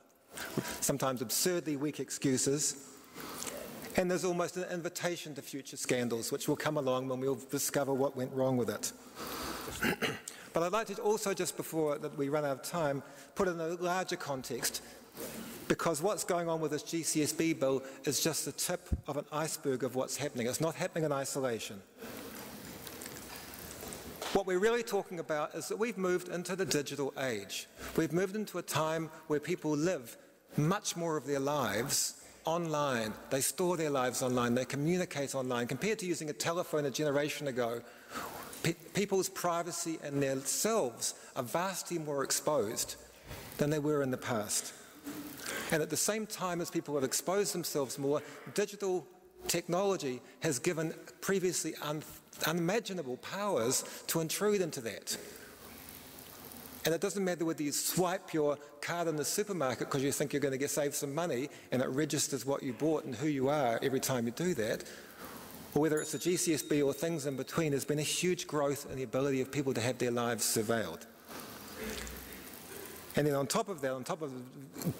sometimes absurdly weak excuses. And there's almost an invitation to future scandals, which will come along when we'll discover what went wrong with it. But I'd like to also, just before that we run out of time, put it in a larger context, because what's going on with this GCSB bill is just the tip of an iceberg of what's happening. It's not happening in isolation. What we're really talking about is that we've moved into the digital age. We've moved into a time where people live much more of their lives online. They store their lives online. They communicate online. Compared to using a telephone a generation ago, people's privacy and their selves are vastly more exposed than they were in the past. And at the same time as people have exposed themselves more, digital technology has given previously unimaginable powers to intrude into that. And it doesn't matter whether you swipe your card in the supermarket because you think you're going to save some money and it registers what you bought and who you are every time you do that, or whether it's the GCSB or things in between. There's been a huge growth in the ability of people to have their lives surveilled. And then on top of that, on top of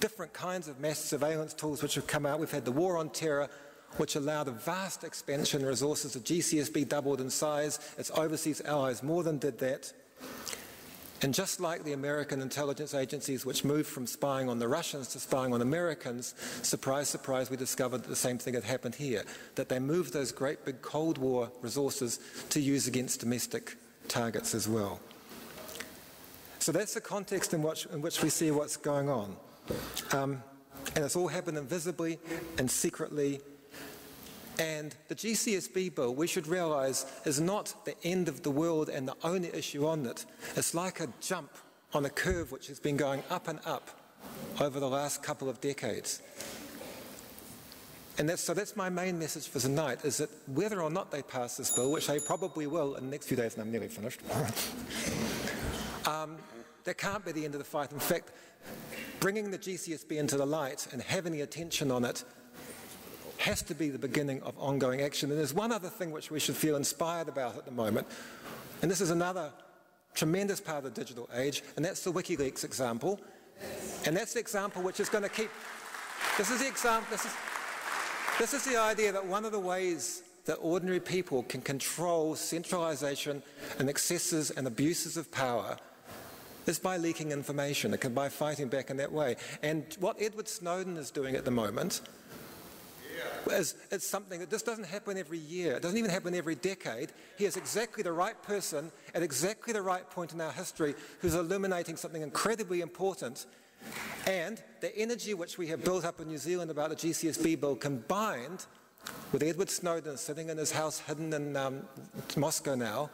different kinds of mass surveillance tools which have come out, we've had the war on terror, which allowed a vast expansion in resources. The GCSB doubled in size. Its overseas allies more than did that. And just like the American intelligence agencies, which moved from spying on the Russians to spying on Americans, surprise, surprise, we discovered that the same thing had happened here, that they moved those great big Cold War resources to use against domestic targets as well. So that's the context in which we see what's going on. And it's all happened invisibly and secretly. And the GCSB bill, we should realise, is not the end of the world and the only issue on it. It's like a jump on a curve which has been going up and up over the last couple of decades. And that's my main message for tonight, is that whether or not they pass this bill, which they probably will in the next few days, and I'm nearly finished, that can't be the end of the fight. In fact, bringing the GCSB into the light and having the attention on it has to be the beginning of ongoing action. And there's one other thing which we should feel inspired about at the moment, and this is another tremendous part of the digital age, and that's the WikiLeaks example. And that's the example which is going to keep... This is the example... This is the idea that one of the ways that ordinary people can control centralisation and excesses and abuses of power is by leaking information, by fighting back in that way. And what Edward Snowden is doing at the moment is something that just doesn't happen every year. It doesn't even happen every decade. He is exactly the right person at exactly the right point in our history who's illuminating something incredibly important. And the energy which we have built up in New Zealand about the GCSB bill, combined with Edward Snowden sitting in his house hidden in Moscow now,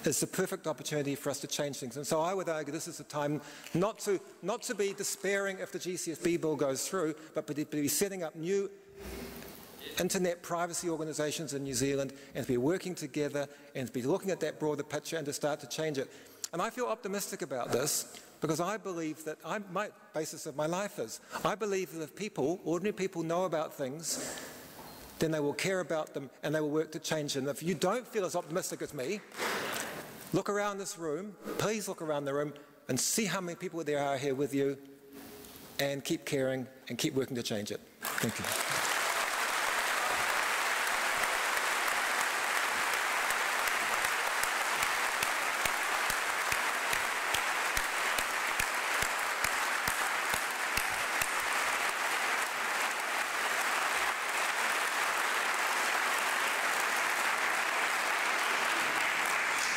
is the perfect opportunity for us to change things. And so I would argue this is the time not to be despairing if the GCSB bill goes through, but to be setting up new internet privacy organisations in New Zealand and to be working together and to be looking at that broader picture and to start to change it. And I feel optimistic about this because I believe that my basis of my life is, I believe that if people, ordinary people, know about things, then they will care about them and they will work to change them. If you don't feel as optimistic as me, look around this room, please look around the room and see how many people there are here with you, and keep caring and keep working to change it. Thank you.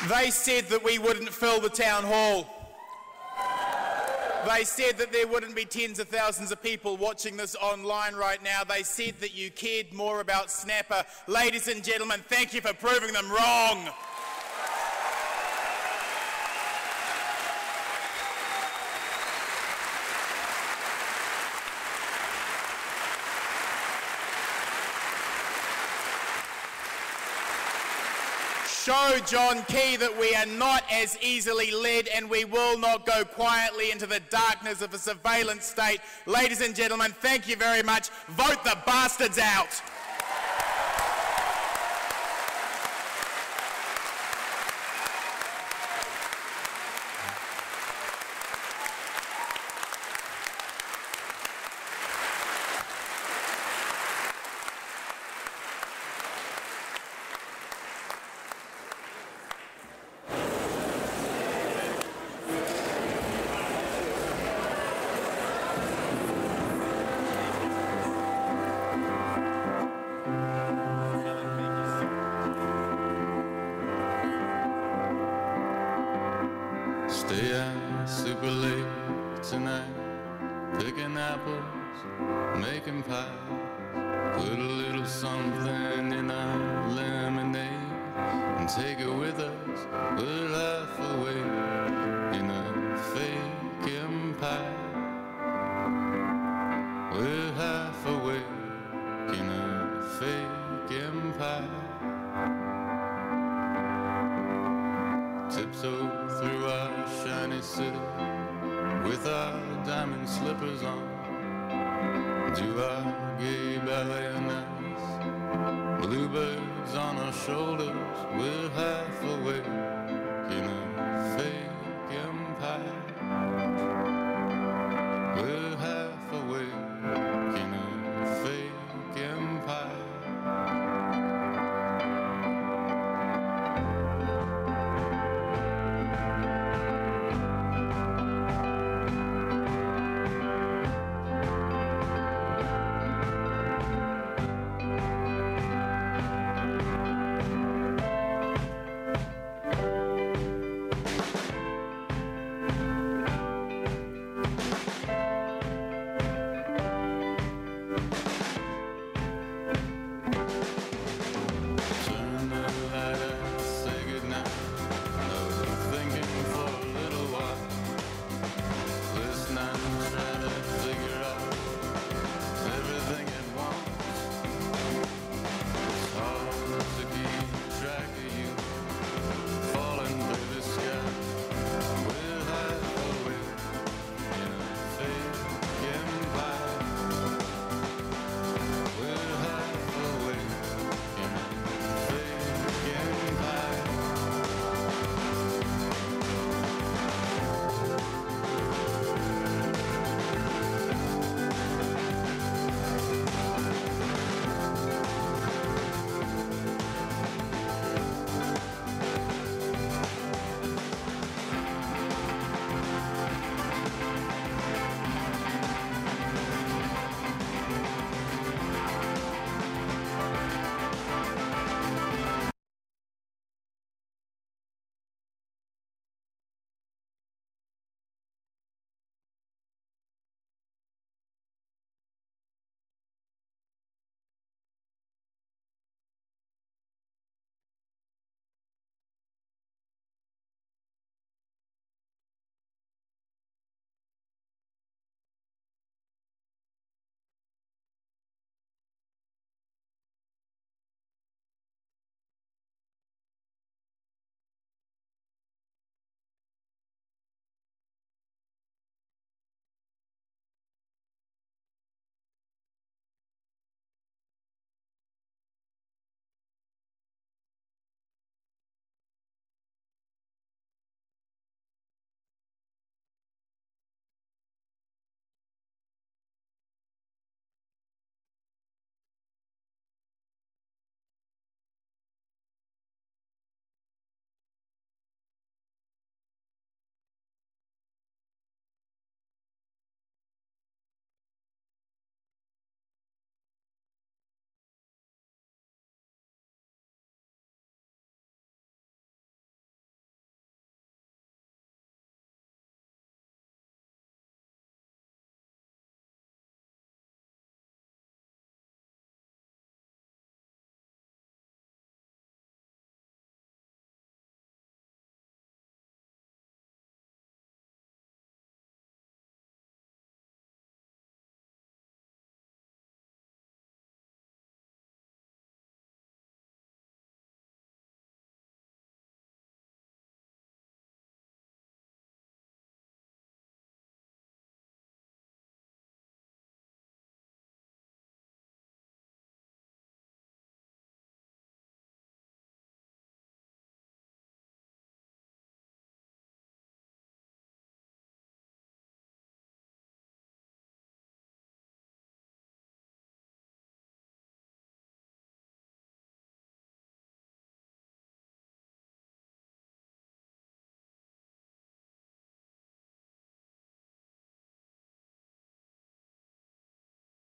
They said that we wouldn't fill the town hall. They said that there wouldn't be tens of thousands of people watching this online right now. They said that you cared more about Snapper. Ladies and gentlemen, thank you for proving them wrong. Show John Key that we are not as easily led, and we will not go quietly into the darkness of a surveillance state. Ladies and gentlemen, thank you very much. Vote the bastards out. late tonight, picking apples, making pies. Put a little something in our lemonade and take it with us. We're half awake in a fake empire. We're half awake in a fake empire. Tiptoe through our shiny city with our diamond slippers on. Do our gay ballet nights, bluebirds on our shoulders. We're half awake